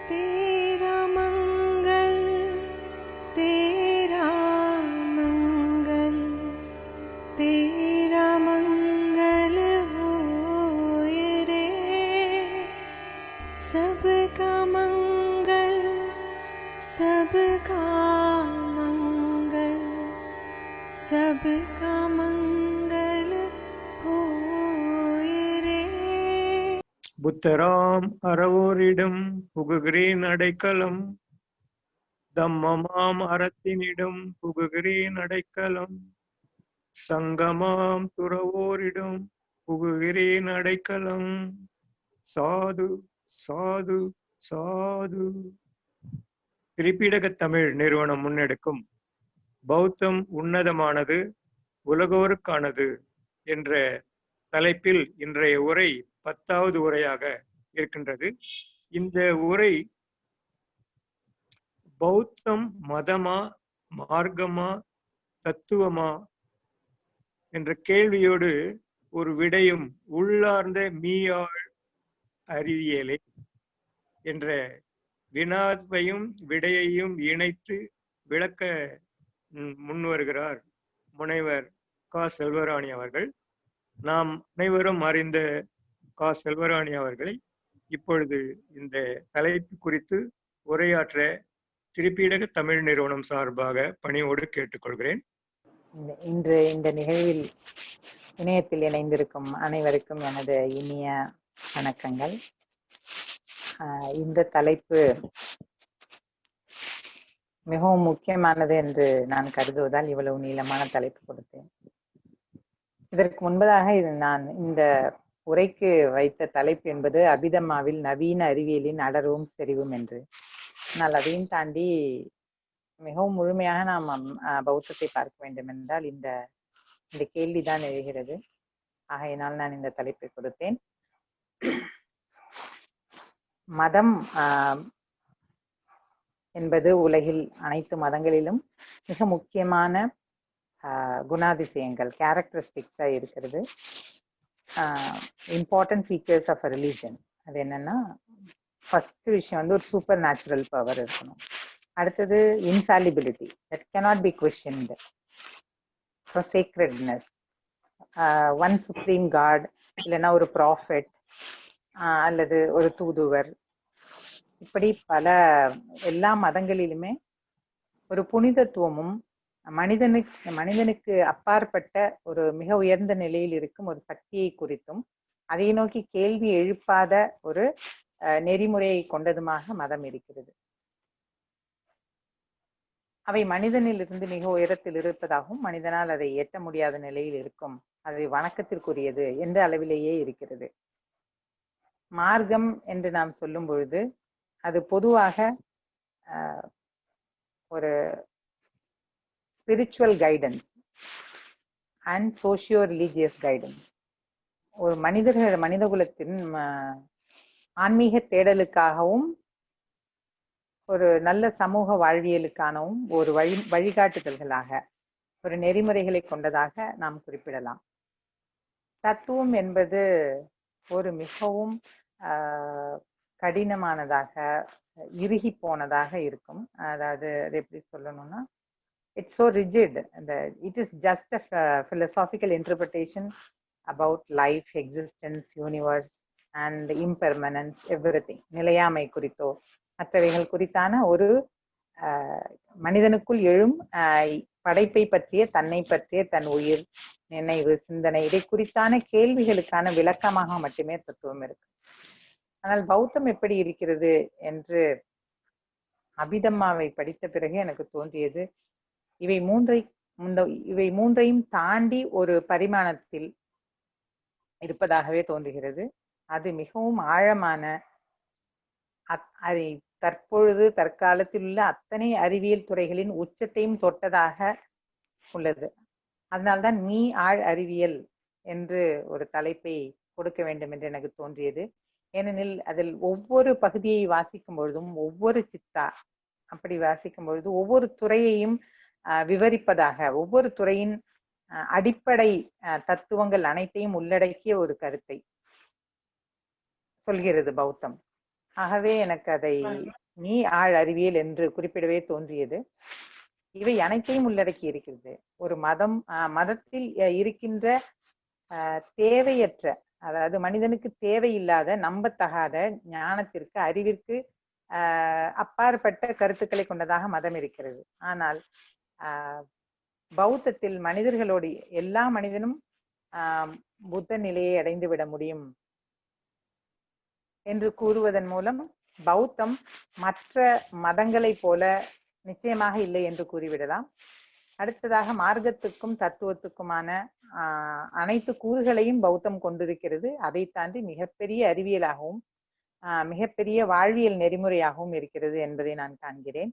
तेरा मंगल तेरा मंगल तेरा मंगल होए रे सबका मंगल सबका मंगल सबका मंगल होए रे. புத்தராம் அறவோரிடம் புகுகிறேன் அடைக்கலம், தம்மமாம் அறத்தினிடம் புகுகிறேன் அடைக்கலம், சங்கமாம் துறவோரிடம் புகுகிறேன் அடைக்கலம். சாது சாது சாது. திரிபீடக தமிழ் நிறுவனம் முன்னெடுக்கும் பௌத்தம் உன்னதமானது உலகோருக்கானது என்ற தலைப்பில் இன்றைய உரை 10வது உரையாக இருக்கின்றது. இந்த உரை பௌத்தம் மதமா மார்க்கமா தத்துவமா என்ற கேள்வியோடு ஒரு விடையும் உள்ளார்ந்த மீயாழ் அறிவியலே என்ற வினாவையும் விடையையும் இணைத்து விளக்க முன்வருகிறார் முனைவர் க. செல்வராணி அவர்கள். நாம் அனைவரும் அறிந்த க. செல்வராணி அவர்களை இப்பொழுது இந்த தலைப்பு குறித்து உரையாற்ற திரிபீடக தமிழ் நிறுவனம் சார்பாக பணியோடு கேட்டுக்கொள்கிறேன். இன்று இந்த நிகழ்வில் இணையத்தில் இணைந்திருக்கும் அனைவருக்கும் எனது இனிய வணக்கங்கள். இந்த தலைப்பு மிகவும் முக்கியமானது என்று நான் கருதுவதால் இவ்வளவு நீளமான தலைப்பு கொடுத்தேன். இதற்கு முன்பதாக நான் இந்த உரைக்கு வைத்த தலைப்பு என்பது அபிதம்மாவில் நவீன அறிவியலின் அடர்வும் செறிவும் என்று. ஆனால் அதையும் தாண்டி மிகவும் முழுமையாக நாம் பௌத்தத்தை பார்க்க வேண்டும் என்றால் இந்த கேள்விதான் எழுகிறது. ஆகையினால் நான் இந்த தலைப்பை கொடுத்தேன். மதம் என்பது உலகில் அனைத்து மதங்களிலும் மிக முக்கியமான குணாதிசயங்கள் கேரக்டரிஸ்டிக்ஸா இருக்கிறது. Important features of a religion அது என்னன்னா, ஃபர்ஸ்ட் விஷயம் வந்து ஒரு சூப்பர் நேச்சுரல் பவர் இருக்கணும். அடுத்தது infallibility, that cannot be questioned. Sacredness, one supreme God, இல்லைன்னா ஒரு ப்ராஃபெட் அல்லது ஒரு தூதுவர், இப்படி பல எல்லா மதங்களிலுமே ஒரு புனிதத்துவமும் மனிதனுக்கு அப்பாற்பட்ட ஒரு மிக உயர்ந்த நிலையில் இருக்கும் ஒரு சக்தியை குறித்தும் அதை நோக்கி கேள்வி எழுப்பாத ஒரு நெறிமுறையை கொண்டதுமாக மதம் இருக்கிறது. அவை மனிதனிலிருந்து மிக உயரத்தில் இருப்பதாகவும் மனிதனால் அதை எட்ட முடியாத நிலையில் இருக்கும், அதை வணக்கத்திற்குரியது என்ற அளவிலேயே இருக்கிறது. மார்க்கம் என்று நாம் சொல்லும் பொழுது அது பொதுவாக ஒரு spiritual guidance and socio religious guidance, ஒரு மனித குலத்தின் ஆன்மீக தேடலுக்காகவும் ஒரு நல்ல சமூக வாழ்வியலுக்கானவும் ஒரு வழிகாட்டுதல்களாக ஒரு நெறிமுறைகளை கொண்டதாக நாம் குறிப்பிடலாம். தத்துவம் என்பது ஒரு மிகவும் கடினமானதாக இறுகி போனதாக இருக்கும். அதாவது அது எப்படி சொல்லணும்னா, it's so rigid. It is just a philosophical interpretation about life, existence, universe and impermanence, everything. நிலையாமை குறித்தோ மற்றவைகள் குறித்தான ஒரு மனிதனுக்குள் எழும் படைப்பை பற்றிய, தன்னை பற்றிய, தன் உயிர், நினைவு, சிந்தனை, இதை குறித்தான கேள்விகளுக்கான விளக்கமாக மட்டுமே தத்துவம் இருக்கு. ஆனால் பௌத்தம் எப்படி இருக்கிறது என்று அபிதம்மாவை படித்த பிறகு எனக்கு தோன்றியது, இவை மூன்றையும் தாண்டி ஒரு பரிமாணத்தில் இருப்பதாகவே தோன்றுகிறது. அது மிகவும் ஆழமான, அதை தற்காலத்தில் உள்ள அத்தனை அறிவியல் துறைகளின் உச்சத்தையும் தொட்டதாக உள்ளது. அதனால்தான் ஆழ் அறிவியல் என்று ஒரு தலைப்பை கொடுக்க வேண்டும் என்று எனக்கு தோன்றியது. ஏனெனில் அதில் ஒவ்வொரு பகுதியை வாசிக்கும் பொழுதும், ஒவ்வொரு சித்தா அப்படி வாசிக்கும் பொழுது ஒவ்வொரு துறையையும் விவரிப்பதாக, ஒவ்வொரு துறையின் அடிப்படை தத்துவங்கள் அனைத்தையும் உள்ளடக்கிய ஒரு கருத்தை சொல்கிறது பௌத்தம். ஆகவே எனக்கு அதை நீ ஆழ் அறிவியல் என்று குறிப்பிடவே தோன்றியது. இவை அனைத்தையும் உள்ளடக்கி இருக்கிறது. ஒரு மதத்தில் இருக்கின்ற தேவையற்ற, அதாவது மனிதனுக்கு தேவையில்லாத, நம்பத்தகாத ஞானத்திற்கு, அறிவிற்கு அப்பாற்பட்ட கருத்துக்களை கொண்டதாக மதம் இருக்கிறது. ஆனால் பௌத்தத்தில் மனிதர்களோடு எல்லா மனிதனும் புத்த நிலையை அடைந்து விட முடியும் என்று கூறுவதன் மூலம் பௌத்தம் மற்ற மதங்களைப் போல நிச்சயமாக இல்லை என்று கூறிவிடலாம். அடுத்ததாக மார்க்கத்துக்கும் தத்துவத்துக்குமான அனைத்து கூறுகளையும் பௌத்தம் கொண்டிருக்கிறது. அதை தாண்டி மிகப்பெரிய அறிவியலாகவும் மிகப்பெரிய வாழ்வியல் நெறிமுறையாகவும் இருக்கிறது என்பதை நான் காண்கிறேன்.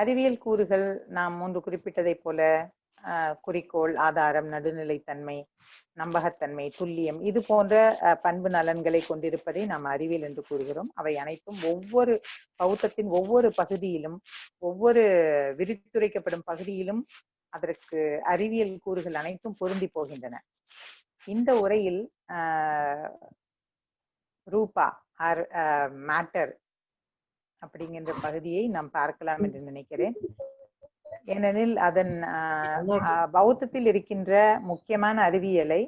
அறிவியல் கூறுகள் நாம் முன்பு குறிப்பிட்டதை போல குறிக்கோள், ஆதாரம், நடுநிலைத்தன்மை, நம்பகத்தன்மை, துல்லியம், இது போன்ற பண்பு நலன்களை கொண்டிருப்பதை நாம் அறிவியல் என்று கூறுகிறோம். அவை அனைத்தும் ஒவ்வொரு பௌத்தத்தின் ஒவ்வொரு பகுதியிலும், ஒவ்வொரு விரித்துரைக்கப்படும் பகுதியிலும் அதற்கு அறிவியல் கூறுகள் அனைத்தும் பொருந்தி போகின்றன. இந்த உரையில் ரூபா ஆர் மேட்டர் அப்படிங்கின்ற பகுதியை நாம் பார்க்கலாம் என்று நினைக்கிறேன். ஏனெனில் அதன் பௌத்தத்தில் இருக்கின்ற முக்கியமான அறிவியலை,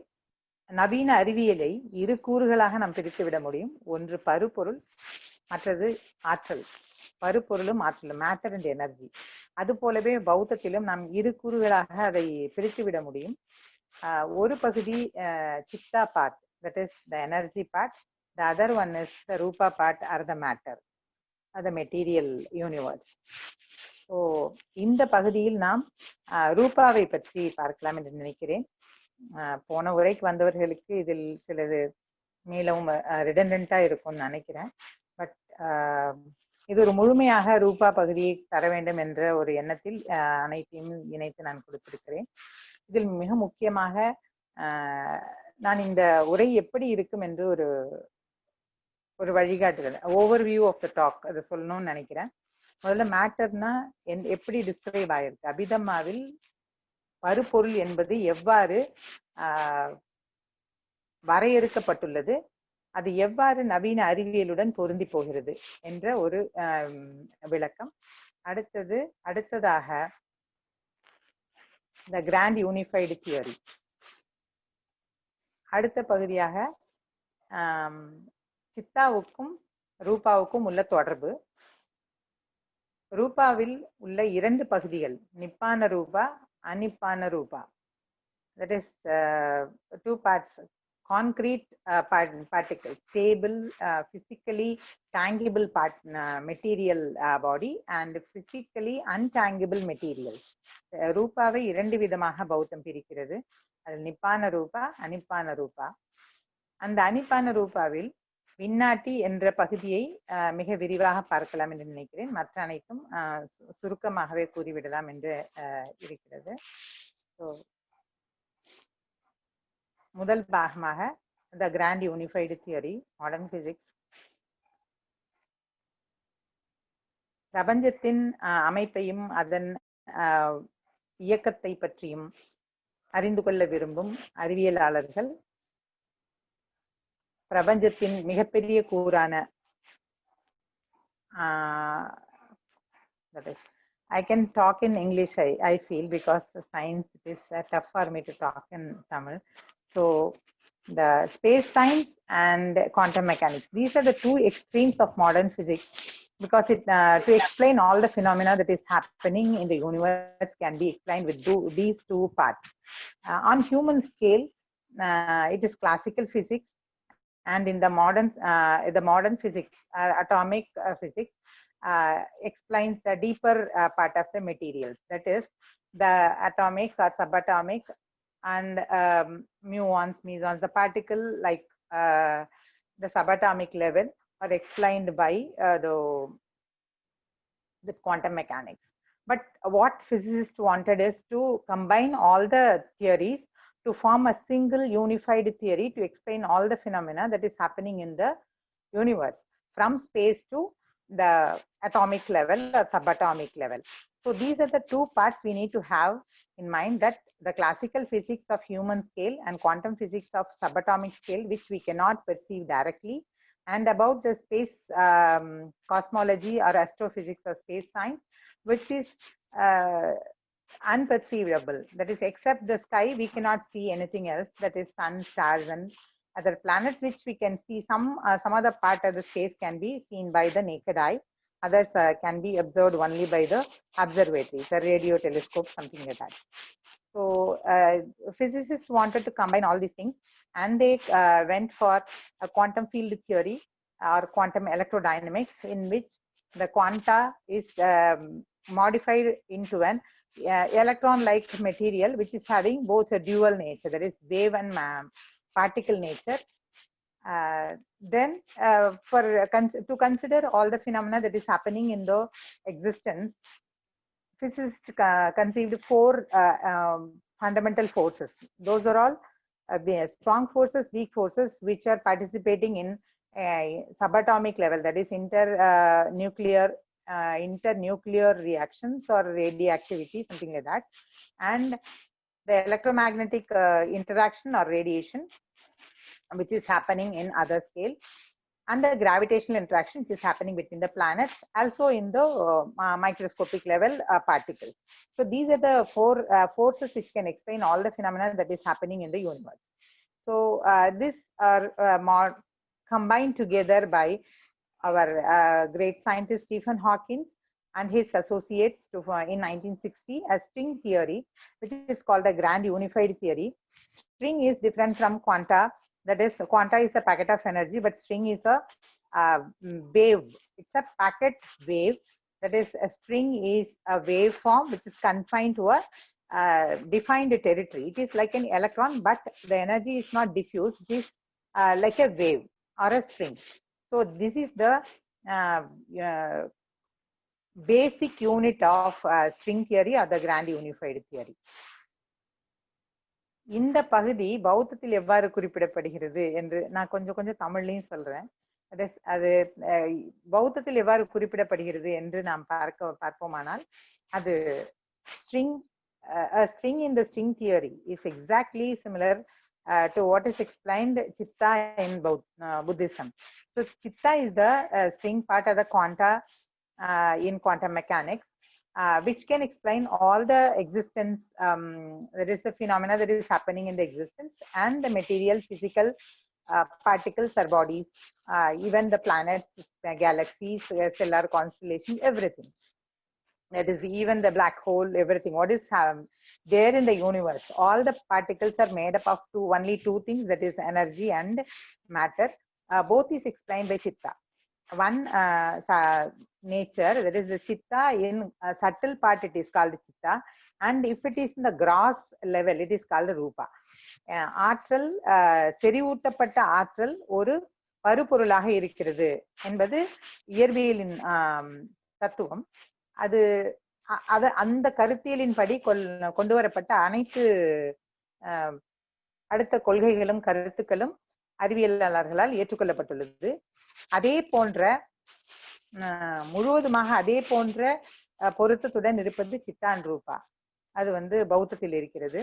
நவீன அறிவியலை இரு கூறுகளாக நாம் பிரித்து விட முடியும். ஒன்று பருப்பொருள், மற்றது ஆற்றல். பருப்பொருளும் ஆற்றலும், மேட்டர் அண்ட் எனர்ஜி. அது போலவே பௌத்தத்திலும் நாம் இரு கூறுகளாக அதை பிரித்து விட முடியும். ஒரு பகுதி Siddha part, that is the energy part. The other one is the ரூபா part or the matter, the material universe. So இந்த பகுதியில் நாம் ரூபாவை பற்றி பார்க்கலாம் என்று நினைக்கிறேன். போன உரைக்கு வந்தவர்களுக்கு இதில் சிலது மேலும் ரிடண்டண்டா இருக்கும்னு நினைக்கிறேன். பட் இது ஒரு முழுமையாக ரூபா பகுதியை தர வேண்டும் என்ற ஒரு எண்ணத்தில் அனைத்தையும் இணைத்து நான் கொடுத்திருக்கிறேன். இதில் மிக முக்கியமாக நான் இந்த உரை எப்படி இருக்கும் என்று ஒரு வழிகாட்டுதல், ஓவர்வியூ ஆஃப் த டாக், அதை சொல்லணும்னு நினைக்கிறேன். முதல்ல மேட்டர்னா எப்படி டிஸ்கிரைப் ஆயிருக்கு, அபிதம்மாவில் பருப்பொருள் என்பது எவ்வாறு வரையறுக்கப்பட்டுள்ளது, அது எவ்வாறு நவீன அறிவியலுடன் பொருந்தி போகிறது என்ற ஒரு விளக்கம். அடுத்ததாக the grand unified theory. அடுத்த பகுதியாக சித்தாவுக்கும் ரூபாவுக்கும் உள்ள தொடர்பு. ரூபாவில் உள்ள இரண்டு பகுதிகள், நிப்பான ரூபா, அனிப்பான ரூபா. That is two parts, concrete particles, stable, physically tangible material body and physically untangible materials. ரூபாவை இரண்டு விதமாக பௌத்தம் பிரிக்கிறது. அது நிப்பான ரூபா, அனிப்பான ரூபா. அந்த அனிப்பான ரூபாவில் விண்ணாட்டி என்ற பகுதியை மிக விரிவாக பார்க்கலாம் என்று நினைக்கிறேன். மற்ற அனைத்தும் சுருக்கமாகவே கூறிவிடலாம் என்று இருக்கிறது. முதல் பாகமாக the grand unified theory, modern physics. பிரபஞ்சத்தின் அமைப்பையும் அதன் இயக்கத்தை பற்றியும் அறிந்து கொள்ள விரும்பும் அறிவியலாளர்கள் பிரபஞ்சத்தின் மிகப்பெரிய கூறான I can talk in English, I feel, because science is tough for me to talk in Tamil. So the space science and quantum mechanics, these are the two extremes of modern physics, because to explain all the phenomena that is happening in the universe can be explained with these two parts. On human scale, it is classical physics, and in the modern physics, atomic physics explains the deeper part of the materials, that is the atomic or subatomic and muons, mesons, the particle like the subatomic level are explained by the quantum mechanics. But what physicists wanted is to combine all the theories to form a single unified theory to explain all the phenomena that is happening in the universe, from space to the atomic level or subatomic level. So these are the two parts we need to have in mind, that the classical physics of human scale and quantum physics of subatomic scale, which we cannot perceive directly, and about the space cosmology or astrophysics or space science, which is unperceivable. That is, except the sky, we cannot see anything else. That is sun, stars, and other planets, which we can see. Some other part of the space can be seen by the naked eye. Others can be observed only by the observatories, the radio telescope, something like that. So physicists wanted to combine all these things, and they went for a quantum field theory or quantum electrodynamics, in which the quanta is modified into an electron-like material, which is having both a dual nature, that is wave and particle nature. Then to consider all the phenomena that is happening in the existence, physicists conceived four fundamental forces. Those are all strong forces, weak forces, which are participating in subatomic level, that is internuclear reactions or radioactivity, something like that, and the electromagnetic interaction or radiation, which is happening in other scale, and the gravitational interaction which is happening between the planets, also in the microscopic level particles. So these are the four forces which can explain all the phenomena that is happening in the universe. So these are more combined together by our great scientist Stephen Hawking and his associates in 1960 as string theory, which is called the grand unified theory. String is different from quanta. That is, quanta is a packet of energy, but string is a wave. It's a packet wave. That is, a string is a wave form which is confined to a defined territory. It is like an electron, but the energy is not diffused. It is like a wave or a string. So this is the basic unit of string theory or the grand unified theory. இந்த பகுதி பௌத்தத்தில் எவ்வாறு குறிப்பிடப்படுகிறது என்று நான் கொஞ்சம் தமிழ்லையும் சொல்றேன். அது பௌத்தத்தில் எவ்வாறு குறிப்பிடப்படுகிறது என்று நாம் பார்ப்போமானால், அது a string in the string theory is exactly similar to what is explained chitta in Buddhism. So chitta is the string part of the quanta in quantum mechanics, which can explain all the existence, that is the phenomena that is happening in the existence, and the material, physical particles or bodies, even the planets, galaxies, stellar constellations, everything. That is, even the black hole, everything. What is there in the universe? All the particles are made up of only two things, that is energy and matter. Both is explained by chitta. One nature, that is the chitta in a subtle part, it is called chitta, and if it is in the gross level, it is called rupa. ஆற்றல், செறிவூட்டப்பட்ட ஆற்றல் ஒரு பருப்பொருளாக இருக்கிறது என்பது இயற்பியலின் தத்துவம். அது அந்த கருத்தியலின் படி கொண்டு வரப்பட்ட அனைத்து அடுத்த கொள்கைகளும் கருத்துக்களும் அறிவியலாளர்களால் ஏற்றுக்கொள்ளப்பட்டுள்ளது. அதே போன்ற முழுவதுமாக அதே போன்ற பொருத்தத்துடன் இருப்பது சித்தான் ரூபா. அது பௌத்தத்தில் இருக்கிறது.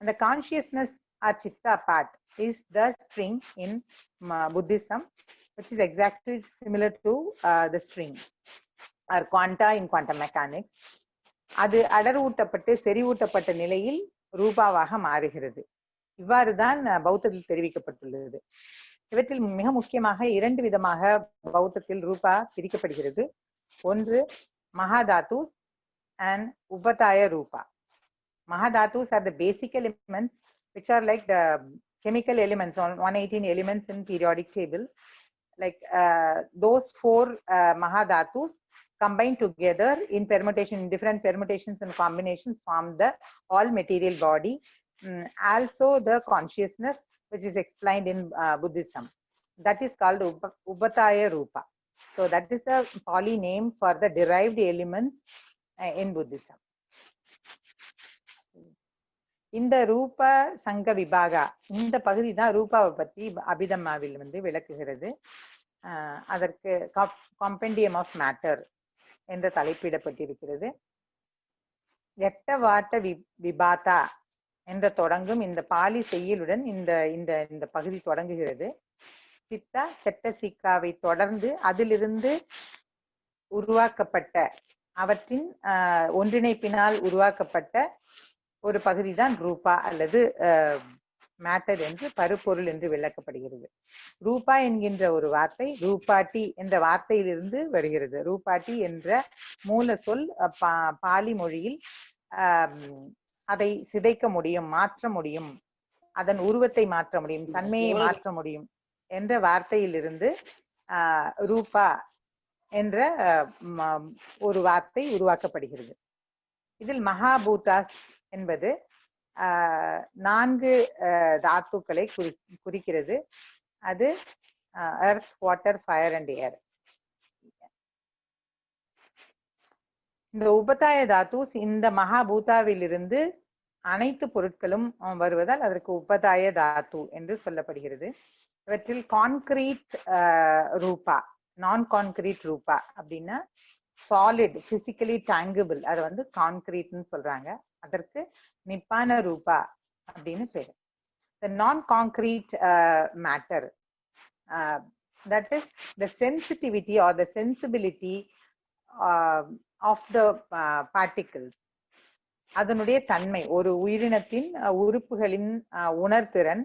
அந்த consciousness R Siddha part is the string in Buddhism, which is exactly similar to the string or quanta in quantum mechanics. அது அடர்வூட்டப்பட்டு செறிவூட்டப்பட்ட நிலையில் ரூபாவாக மாறுகிறது. இவ்வாறுதான் பௌத்தத்தில் தெரிவிக்கப்பட்டுள்ளது. இவற்றில் மிக முக்கியமாக இரண்டு விதமாக பௌத்தத்தில் ரூபா பிரிக்கப்படுகிறது. ஒன்று மகாதாத்துஸ் and உபதாய ரூபா. Mahadhatus are the basic elements, which are like the chemical elements, 118 elements in periodic table. Like those four Mahadhatus combined together in permutation, different permutations and combinations form the all material body. Also the consciousness, which is explained in Buddhism, that is called Ubataya Rupa. So that is the Pali name for the derived elements in Buddhism. இந்த ரூப சங்க விபாகா, இந்த பகுதி தான் ரூபாவை பற்றி அபிதம்மாவில் விளக்குகிறது. அதற்கு காம்பெண்டியம் ஆஃப் மேட்டர் என்ற தலைப்பிடப்பட்டிருக்கிறது. எட்ட வாட்ட விபாதா என்ற தொடங்கும் இந்த பாலி செய்யுளுடன் இந்த இந்த இந்த பகுதி தொடங்குகிறது. சித்தா செட்ட சிக்காவை தொடர்ந்து அதிலிருந்து உருவாக்கப்பட்ட அவற்றின் ஒன்றிணைப்பினால் உருவாக்கப்பட்ட ஒரு பகுதி தான் ரூபா அல்லது மேட்டர் என்று பருப்பொருள் என்று விளக்கப்படுகிறது. ரூபா என்கின்ற ஒரு வார்த்தை ரூபாட்டி என்ற வார்த்தையிலிருந்து வருகிறது. ரூபாட்டி என்ற மூல சொல் பாலி மொழியில் அதை சிதைக்க முடியும், மாற்ற முடியும், அதன் உருவத்தை மாற்ற முடியும், தன்மையை மாற்ற முடியும் என்ற வார்த்தையிலிருந்து ரூபா என்ற ஒரு வார்த்தை உருவாக்கப்படுகிறது. இதில் மகாபூதாஸ் என்பது 4 தாத்துக்களை குறிக்கிறது. அது எர்த், வாட்டர், ஃபயர் அண்ட் ஏர். இந்த உபதாய தாத்து இந்த மகாபூதாவிலிருந்து அனைத்து பொருட்களும் வருவதால் அதற்கு உபதாய தாத்து என்று சொல்லப்படுகிறது. இவற்றில் கான்கிரீட் ரூபா, நான் கான்கிரீட் ரூபா அப்படின்னா சாலிட், பிசிக்கலி டேங்கிபிள், அதை வந்து கான்கிரீட்னு சொல்றாங்க. அதற்கு நிப்பான ரூபா அப்படின்னு பேரு. The non-concrete matter, that is the sensitivity or the sensibility of the particles. அதனுடைய தன்மை, ஒரு உயிரினத்தின் உறுப்புகளின் உணர்திறன்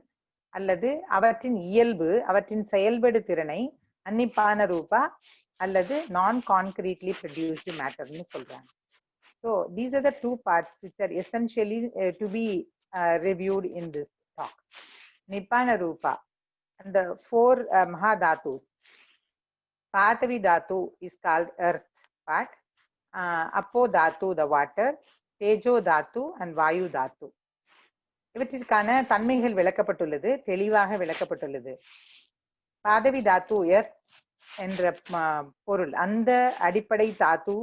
அல்லது அவற்றின் இயல்பு, அவற்றின் செயல்படு திறனை அன்னிப்பான ரூபா அல்லது நான் கான்கிரீட்லி ப்ரொடியூஸ்டு மேட்டர்னு சொல்றாங்க. So these are the 2 parts which are essentially to be reviewed in this talk. Nippana Rupa and the 4 Mahadhatus. Patavi Dhatu is called earth part, Apo Dhatu the water, Tejo Dhatu and Vayu Dhatu. இவற்றிற்கான தன்மைகள் விளக்கப்பட்டுள்ளது, தெளிவாக விளக்கப்பட்டுள்ளது. பாதவி தாத்து earth என்ற பொருள், அந்த அடிப்படை தாத்து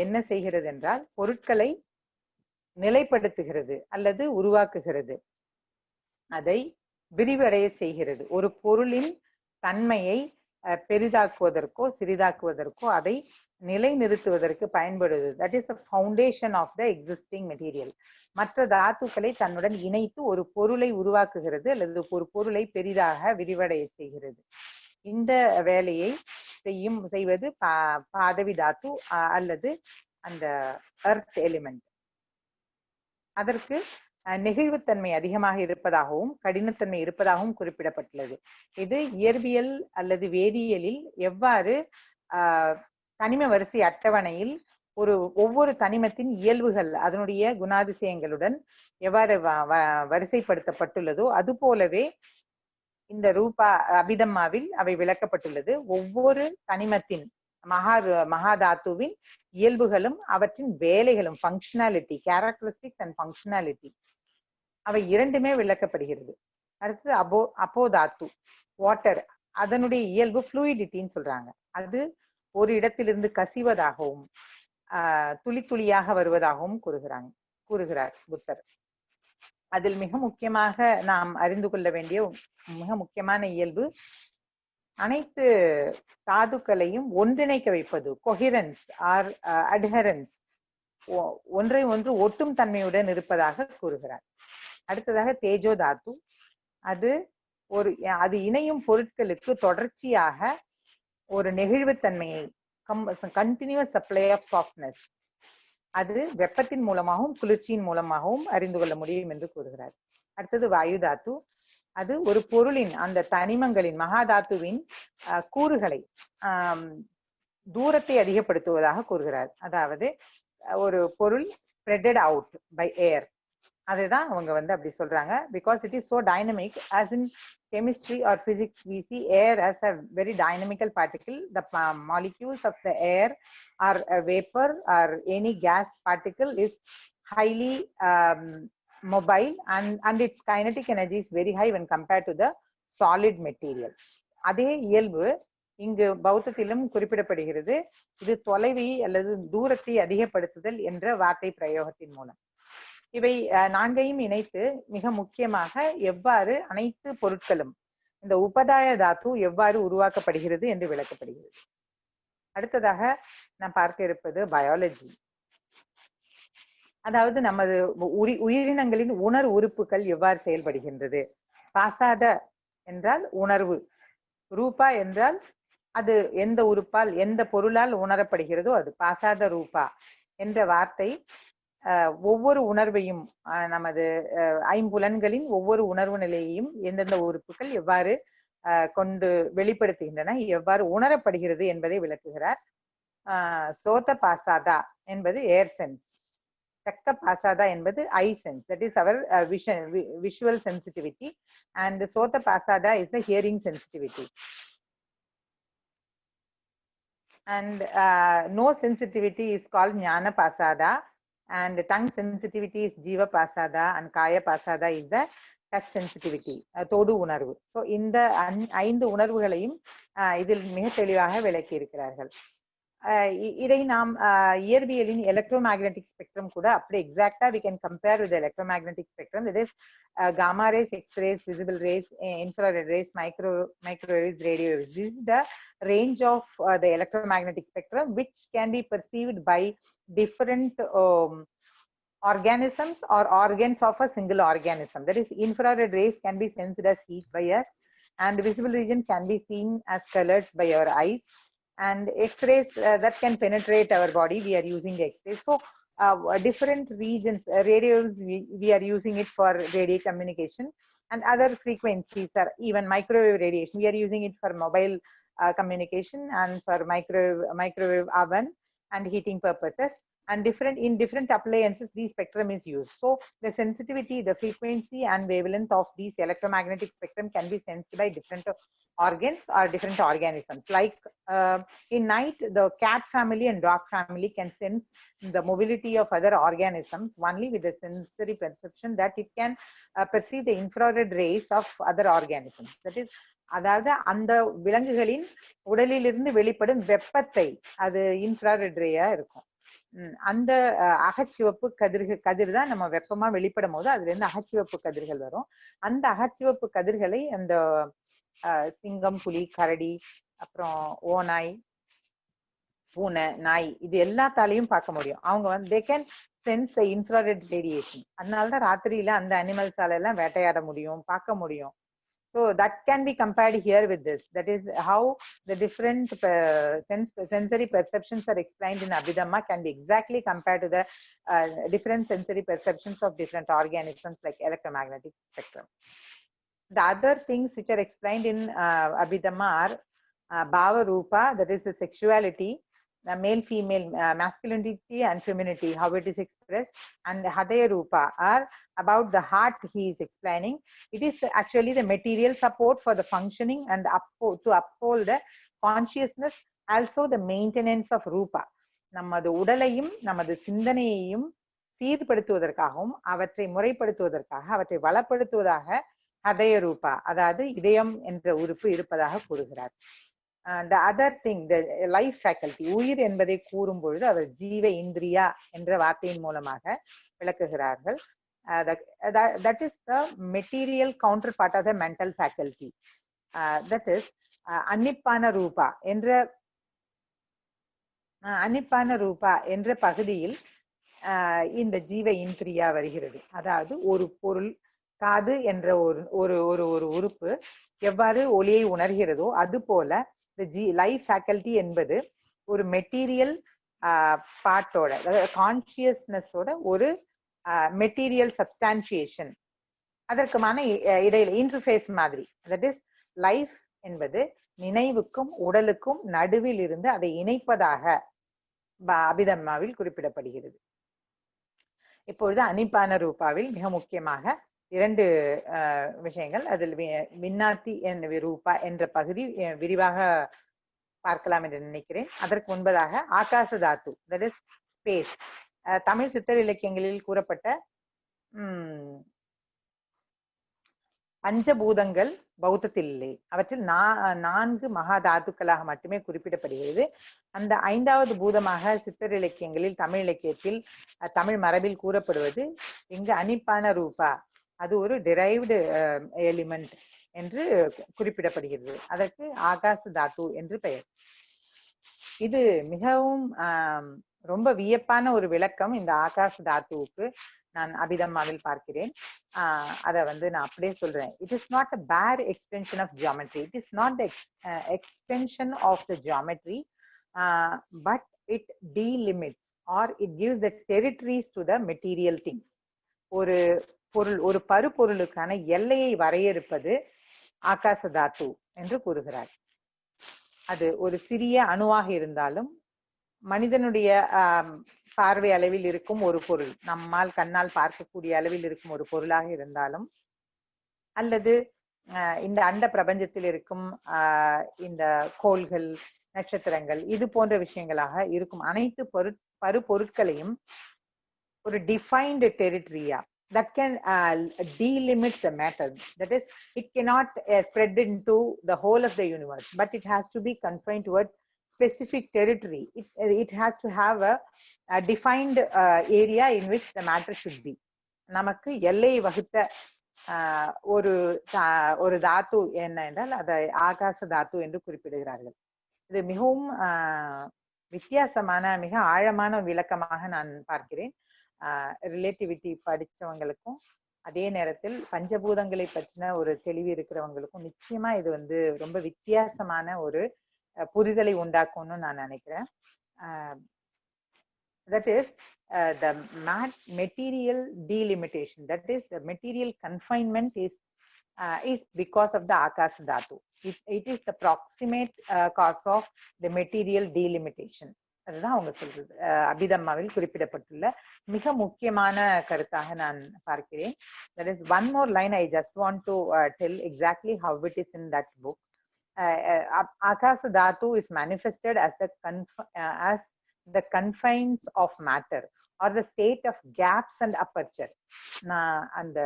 என்ன செய்கிறது என்றால் பொருட்களை நிலைப்படுத்துகிறது அல்லது உருவாக்குகிறது, அதை விரிவடைய செய்கிறது. ஒரு பொருளின் தன்மையை பெரிதாக்குவதற்கோ சிறிதாக்குவதற்கோ அதை நிலைநிறுத்துவதற்கு பயன்படுவது. That is the foundation of the existing material. மற்ற தாத்துக்களை தன்னுடன் இணைத்து ஒரு பொருளை உருவாக்குகிறது அல்லது ஒரு பொருளை பெரிதாக விரிவடைய செய்கிறது. இந்த வேலையை செய்வது பாதவி தாத்து அல்லது அந்த எர்த் எலிமெண்ட். அதற்கு நெகிழ்வுத்தன்மை அதிகமாக இருப்பதாகவும் கடினத்தன்மை இருப்பதாகவும் குறிப்பிடப்பட்டுள்ளது. இது இயற்பியல் அல்லது வேதியியலில் எவ்வாறு தனிம வரிசை அட்டவணையில் ஒவ்வொரு தனிமத்தின் இயல்புகள் அதனுடைய குணாதிசயங்களுடன் எவ்வாறு வரிசைப்படுத்தப்பட்டுள்ளதோ அது போலவே இந்த ரூபா அபிதம்மாவில் அவை விளக்கப்பட்டுள்ளது. ஒவ்வொரு தனிமத்தின் மகாதாத்துவின் இயல்புகளும் அவற்றின் வேலைகளும், ஃபங்க்ஷனாலிட்டி, கேரக்டரிஸ்டிக்ஸ் அண்ட் ஃபங்க்ஷனாலிட்டி, அவை இரண்டுமே விளக்கப்படுகிறது. அடுத்து அப்போதாத்து வாட்டர், அதனுடைய இயல்பு ஃப்ளூயிடிட்டின்னு சொல்றாங்க. அது ஒரு இடத்திலிருந்து கசிவதாகவும் துளி துளியாக வருவதாகவும் கூறுகிறார் புத்தர். அதில் மிக முக்கியமாக நாம் அறிந்து கொள்ள வேண்டிய மிக முக்கியமான இயல்பு அனைத்து தாதுக்களையும் ஒன்றிணைக்க வைப்பது, கொஹிரன்ஸ் ஆர் அட்ஹரன்ஸ், ஒன்றை ஒன்று ஒட்டும் தன்மையுடன் இருப்பதாக கூறுகிறார். அடுத்ததாக தேஜோ தாத்து, அது இணையும் பொருட்களுக்கு தொடர்ச்சியாக ஒரு நெகிழ்வுத்தன்மையை, கண்டினியூஸ் சப்ளை ஆஃப் சாஃப்ட்னஸ், அது வெப்பத்தின் மூலமாகவும் குளிர்ச்சியின் மூலமாகவும் அறிந்து கொள்ள முடியும் என்று கூறுகிறார். அடுத்தது வாயு தாத்து, அது ஒரு பொருளின் அந்த தனிமங்களின் மகாதாத்துவின் கூறுகளை தூரத்தை அதிகப்படுத்துவதாக கூறுகிறார். அதாவது ஒரு பொருள் ஸ்ப்ரெடட் அவுட் பை ஏர், அதுதான் அவங்க அப்படி சொல்றாங்க. Because it is so dynamic. As in chemistry or physics, we see air as a very dynamical particle. The molecules of the air or a vapor or any gas particle is highly mobile and its kinetic energy is very high when compared to the solid material. அதே இயல்பு இங்கு பௌத்தத்திலும் குறிப்பிடப்படுகிறது. இது தொலைவை அல்லது தூரத்தை அதிகப்படுத்துதல் என்ற வார்த்தை பிரயோகத்தின் மூலம். இவை நான்கையும் இணைத்து மிக முக்கியமாக எவ்வாறு அனைத்து பொருட்களும் இந்த உபதாய தாத்து எவ்வாறு உருவாக்கப்படுகிறது என்று விளக்கப்படுகிறது. அடுத்ததாக நாம் பார்க்க இருப்பது பயாலஜி. அதாவது நமது உயிரினங்களின் உணர்வு உறுப்புகள் எவ்வாறு செயல்படுகின்றது. பாசாத என்றால் உணர்வு, ரூபா என்றால் அது எந்த உறுப்பால் எந்த பொருளால் உணரப்படுகிறதோ அது. பாசாத ரூபா என்ற வார்த்தை ஒவ்வொரு உணர்வையும் நமது ஐம்புலன்களின் ஒவ்வொரு உணர்வு நிலையையும் எந்தெந்த உறுப்புகள் எவ்வாறு கொண்டு வெளிப்படுத்துகின்றன, எவ்வாறு உணரப்படுகிறது என்பதை விளக்குகிறார். சோத பாசாதா என்பது ஏர் சென்ஸ், சக்க பாசாதா என்பது eye sense, that is our visual sensitivity, and சோத பாசாதா is the hearing sensitivity. And no sensitivity is called jnana pasada, and tongue sensitivity is jiva pasada, and kaya pasada is the touch sensitivity, தோடு உணர்வு. So இந்த 5 உணர்வுகளையும் இதில் மிக தெளிவாக விளக்கி இருக்கிறார்கள். இதை நாம் இயற்பியலின் எலக்ட்ரோமேக்னெட்டிக் ஸ்பெக்ட்ரம் கூட அப்படி எக்ஸாக்டா we can compare with the electromagnetic spectrum, that is gamma rays, x-rays, visible rays, infrared rays, microwaves, radio waves. This is the range of the electromagnetic spectrum which can be perceived by different organisms or organs of a single organism. That is, infrared rays can be sensed as heat by us, and visible region can be seen as colors by our eyes, and x-rays that can penetrate our body, we are using x-rays. So different regions, radios, we are using it for radio communication, and other frequencies are even microwave radiation, we are using it for mobile communication and for microwave oven and heating purposes, and in different appliances these spectrum is used. So the sensitivity, the frequency and wavelength of these electromagnetic spectrum can be sensed by different organs or different organisms. Like in night, the cat family and dog family can sense the mobility of other organisms only with the sensory perception, that it can perceive the infrared rays of other organisms. That is, அதாவது அந்த விலங்குகளின் உடலிலிருந்து வெளிப்படும் வெப்பத்தை, அது infrared ரேயா இருக்கும். அந்த அகச்சிவப்பு கதிர் தான் நம்ம வெப்பமா வெளிப்படும் போது அதுல இருந்து அகச்சிவப்பு கதிர்கள் வரும். அந்த அகச்சிவப்பு கதிர்களை அந்த சிங்கம், புலி, கரடி, அப்புறம் ஓநாய், பூனை, நாய், இது எல்லாத்தாலையும் பார்க்க முடியும். அவங்க வந்து they can sense the infrared radiation. அதனாலதான் ராத்திரியில அந்த அனிமல்ஸால எல்லாம் வேட்டையாட முடியும், பார்க்க முடியும். So that can be compared here with this. That is how the different sensory perceptions are explained in Abhidhamma can be exactly compared to the different sensory perceptions of different organisms like electromagnetic spectrum. The other things which are explained in Abhidhamma are Bhava Rupa, that is the sexuality, the male, female, masculinity and femininity, how it is expressed, and Hadaya Rupa are about the heart he is explaining. It is actually the material support for the functioning and to uphold the consciousness, also the maintenance of Rupa. நமது உடலையும் நமது சிந்தனையையும் சீர்படுத்துவதற்காகவும் அவற்றை முறைப்படுத்துவதற்காக அவற்றை வளப்படுத்துவதாக ஹதய ரூபா, அதாவது இதயம் என்ற உறுப்பு இருப்பதாக கூறுகிறார். The other thing, the life faculty, உயிர் என்பதை கூறும் பொழுது அவர் ஜீவ இந்திரியா என்ற வார்த்தையின் மூலமாக விளக்குகிறார்கள். That is the material counterpart of the mental faculty. That is அன்னிப்பான ரூபா என்ற பகுதியில் இந்த ஜீவ இந்திரியா வருகிறது. அதாவது ஒரு பொருள், காது என்ற ஒரு உறுப்பு எவ்வாறு ஒலியை உணர்கிறதோ அது போல லைஃப் ஃபேக்கல்டி என்பது ஒரு மெட்டீரியல் பார்ட்டோட, கான்சியஸ்னஸோட ஒரு மெட்டீரியல் சப்ஸ்டான்சியேஷன், அதற்குமான இடையில இன்டர்ஃபேஸ் மாதிரி. தட் இஸ், லைஃப் என்பது நினைவுக்கும் உடலுக்கும் நடுவில் இருந்து அதை இணைப்பதாக அபிதம்மாவில் குறிப்பிடப்படுகிறது. இப்பொழுது அனிப்பான ரூபாவில் மிக முக்கியமாக 2 விஷயங்கள், அதில் விண்ணாத்தி ரூபா என்ற பகுதி விரிவாக பார்க்கலாம் என்று நினைக்கிறேன். அதற்கு முன்பதாக ஆகாச தாத்து, தட் இஸ் ஸ்பேஸ். தமிழ் சித்தர் இலக்கியங்களில் கூறப்பட்ட பஞ்சபூதங்கள் பௌத்தத்தில் இல்லை. அவற்றில் 4 மகா தாத்துக்களாக மட்டுமே குறிப்பிடப்படுகிறது. அந்த 5வது பூதமாக சித்தர் இலக்கியங்களில், தமிழ் இலக்கியத்தில், தமிழ் மரபில் கூறப்படுவது இங்கு அனிப்பான ரூபா, அது ஒரு டிரைவ்டு எலிமெண்ட் என்று குறிப்பிடப்படுகிறது. அதற்கு ஆகாச தாத்து என்று பெயர். இது மிகவும் ரொம்ப வியப்பான ஒரு விளக்கம் இந்த ஆகாச தாத்துவுக்கு. நான் அபிதம்மாவில் பார்க்கிறேன். அதை வந்து நான் அப்படியே சொல்றேன். It is not a bare extension of geometry. It is not the extension of the geometry, but it delimits or it gives the territories to the material things. ஒரு பொருள், ஒரு பருப்பொருளுக்கான எல்லையை வரையறுப்பது ஆகாச தாத்து என்று கூறுகிறார். அது ஒரு சிறிய அணுவாக இருந்தாலும், மனிதனுடைய பார்வை அளவில் இருக்கும் ஒரு பொருள், நம்மால் கண்ணால் பார்க்கக்கூடிய அளவில் இருக்கும் ஒரு பொருளாக இருந்தாலும், அல்லது இந்த அண்ட பிரபஞ்சத்தில் இருக்கும் இந்த கோள்கள், நட்சத்திரங்கள், இது போன்ற விஷயங்களாக இருக்கும் அனைத்து பருப்பொருட்களையும் ஒரு defined டெரிட்டரியா that can delimit the matter. That is, it cannot spread into the whole of the universe, but it has to be confined to a specific territory. It has to have a defined area in which the matter should be. நமக்கு எல்லை வகுத்த ஒரு தாத்து என்ன என்றால் அதை ஆகாச தாத்து என்று குறிப்பிடுகிறார்கள். இது மிகவும் வித்தியாசமான, மிக ஆழமான விளக்கமாக நான் பார்க்கிறேன். ரிலேட்டிவிட்டி படிச்சவங்களுக்கும் அதே நேரத்தில் பஞ்சபூதங்களை பற்றின ஒரு தெளிவு இருக்கிறவங்களுக்கும் நிச்சயமா இது வந்து ரொம்ப வித்தியாசமான ஒரு புரிதலை உண்டாக்கும்னு நான் நினைக்கிறேன். that is the material delimitation, that is the material confinement is because of the akasa dhatu. It is the proximate cause of the material delimitation. அதுதான் அவங்க சொல்றது. அபிதம்மாவில் குறிப்பிடப்பட்டுள்ள மிக முக்கியமான கருத்தாக நான் பார்க்கிறேன். There is one more line I just want to tell exactly how it is in that book. Akasa dhatu is manifested as the confines of matter or the state of gaps and aperture. அந்த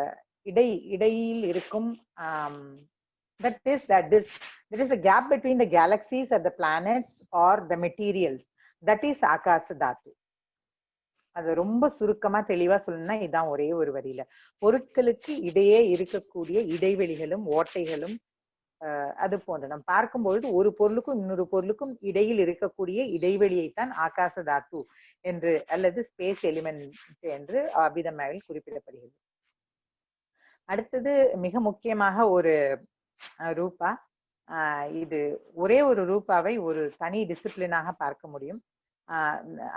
இடையில் இருக்கும் that is there is a gap between the galaxies or the planets or the materials. That is akasa dhatu. அது ரொம்ப சுருக்கமா தெளிவா சொல்லணும்னா இதான் ஒரே ஒரு வரியில. பொருட்களுக்கு இடையே இருக்கக்கூடிய இடைவெளிகளும் ஓட்டைகளும் அது போன்ற நம்ம பார்க்கும்பொழுது ஒரு பொருளுக்கும் இன்னொரு பொருளுக்கும் இடையில் இருக்கக்கூடிய இடைவெளியைத்தான் ஆகாச தாத்து என்று அல்லது ஸ்பேஸ் எலிமெண்ட் என்று அபிதம்மாவில் குறிப்பிடப்படுகிறது. அடுத்தது மிக முக்கியமாக ஒரு ரூபா. இது ஒரே ஒரு ரூபாவை ஒரு தனி டிசிப்ளினாக பார்க்க முடியும்.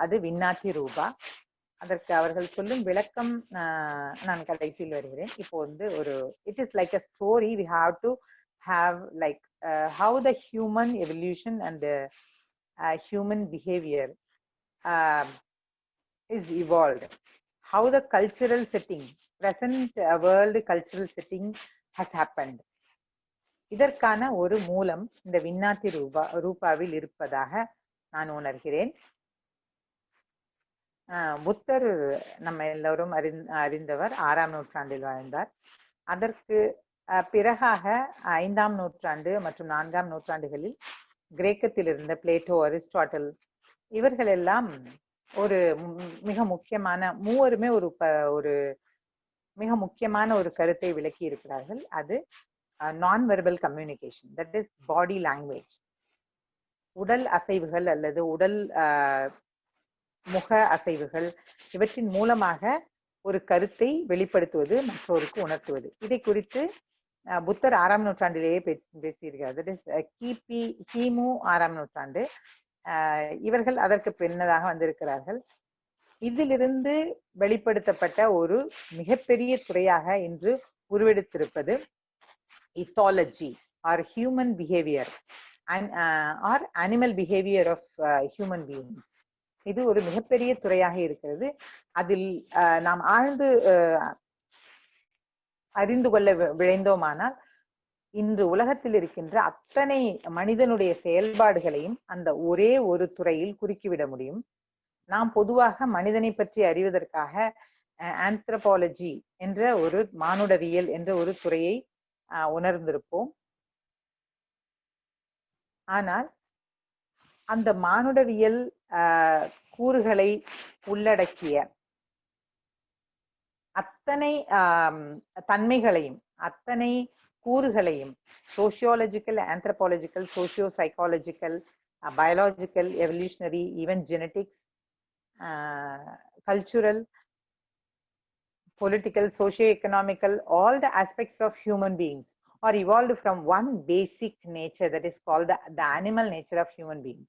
அது விண்ணாத்தி ரூபா. அதற்கு அவர்கள் சொல்லும் விளக்கம் நான் கடைசியில் வருகிறேன். இப்போ வந்து ஒரு it is like a story. We have to have like how the human evolution and the human behavior is evolved, how the cultural setting, present world cultural setting has happened. இதற்கான ஒரு மூலம் இந்த விண்ணாத்தி ரூபாவில் இருப்பதாக நான் உணர்கிறேன். புத்தர் நம்ம எல்லோரும் அறிந்தவர் 6ஆம் நூற்றாண்டில் வாழ்ந்தார். அதற்கு பிறகாக 5ஆம் நூற்றாண்டு மற்றும் 4ஆம் நூற்றாண்டுகளில் கிரேக்கத்தில் இருந்த பிளேட்டோ, அரிஸ்டாட்டில் இவர்கள் எல்லாம் ஒரு மிக முக்கியமான மூவருமே ஒரு மிக முக்கியமான ஒரு கருத்தை விளக்கி இருக்கிறார்கள். அது நான் verbal communication, that is body language. உடல் அசைவுகள் அல்லது உடல் முக அசைவுகள் இவற்றின் மூலமாக ஒரு கருத்தை வெளிப்படுத்துவது, மற்றோருக்கு உணர்த்துவது. இதை குறித்து புத்தர் 6ஆம் நூற்றாண்டிலேயே பேசியிருக்கிறார். தட் இஸ் கிமு 6ஆம் நூற்றாண்டு. இவர்கள் அதற்கு பின்னதாக வந்திருக்கிறார்கள். இதிலிருந்து வெளிப்படுத்தப்பட்ட ஒரு மிகப்பெரிய துறையாக இன்று உருவெடுத்திருப்பது ethology or human behaviour or animal behaviour of human beings. இது ஒரு மிகப்பெரிய துறையாக இருக்கிறது. அதில் நாம் ஆழ்ந்து அறிந்து கொள்ள விழைந்தோமானால் இன்று உலகத்தில் இருக்கின்ற அத்தனை மனிதனுடைய செயல்பாடுகளையும் அந்த ஒரே ஒரு துறையில் குறுக்கிவிட முடியும். நாம் பொதுவாக மனிதனை பற்றி அறிவதற்காக ஆந்த்ரோபாலஜி என்ற ஒரு மானுடவியல் என்ற ஒரு துறையை உணர்ந்திருப்போம். ஆனால் அந்த மானுடவியல் கூறுகளை உள்ளடக்கிய அத்தனை தன்மைகளையும் அத்தனை கூறுகளையும் sociological, anthropological, socio psychological, biological, evolutionary, even genetics, cultural, political, socio-economical, all the aspects of human beings are evolved from one basic nature that is called the animal nature of human beings.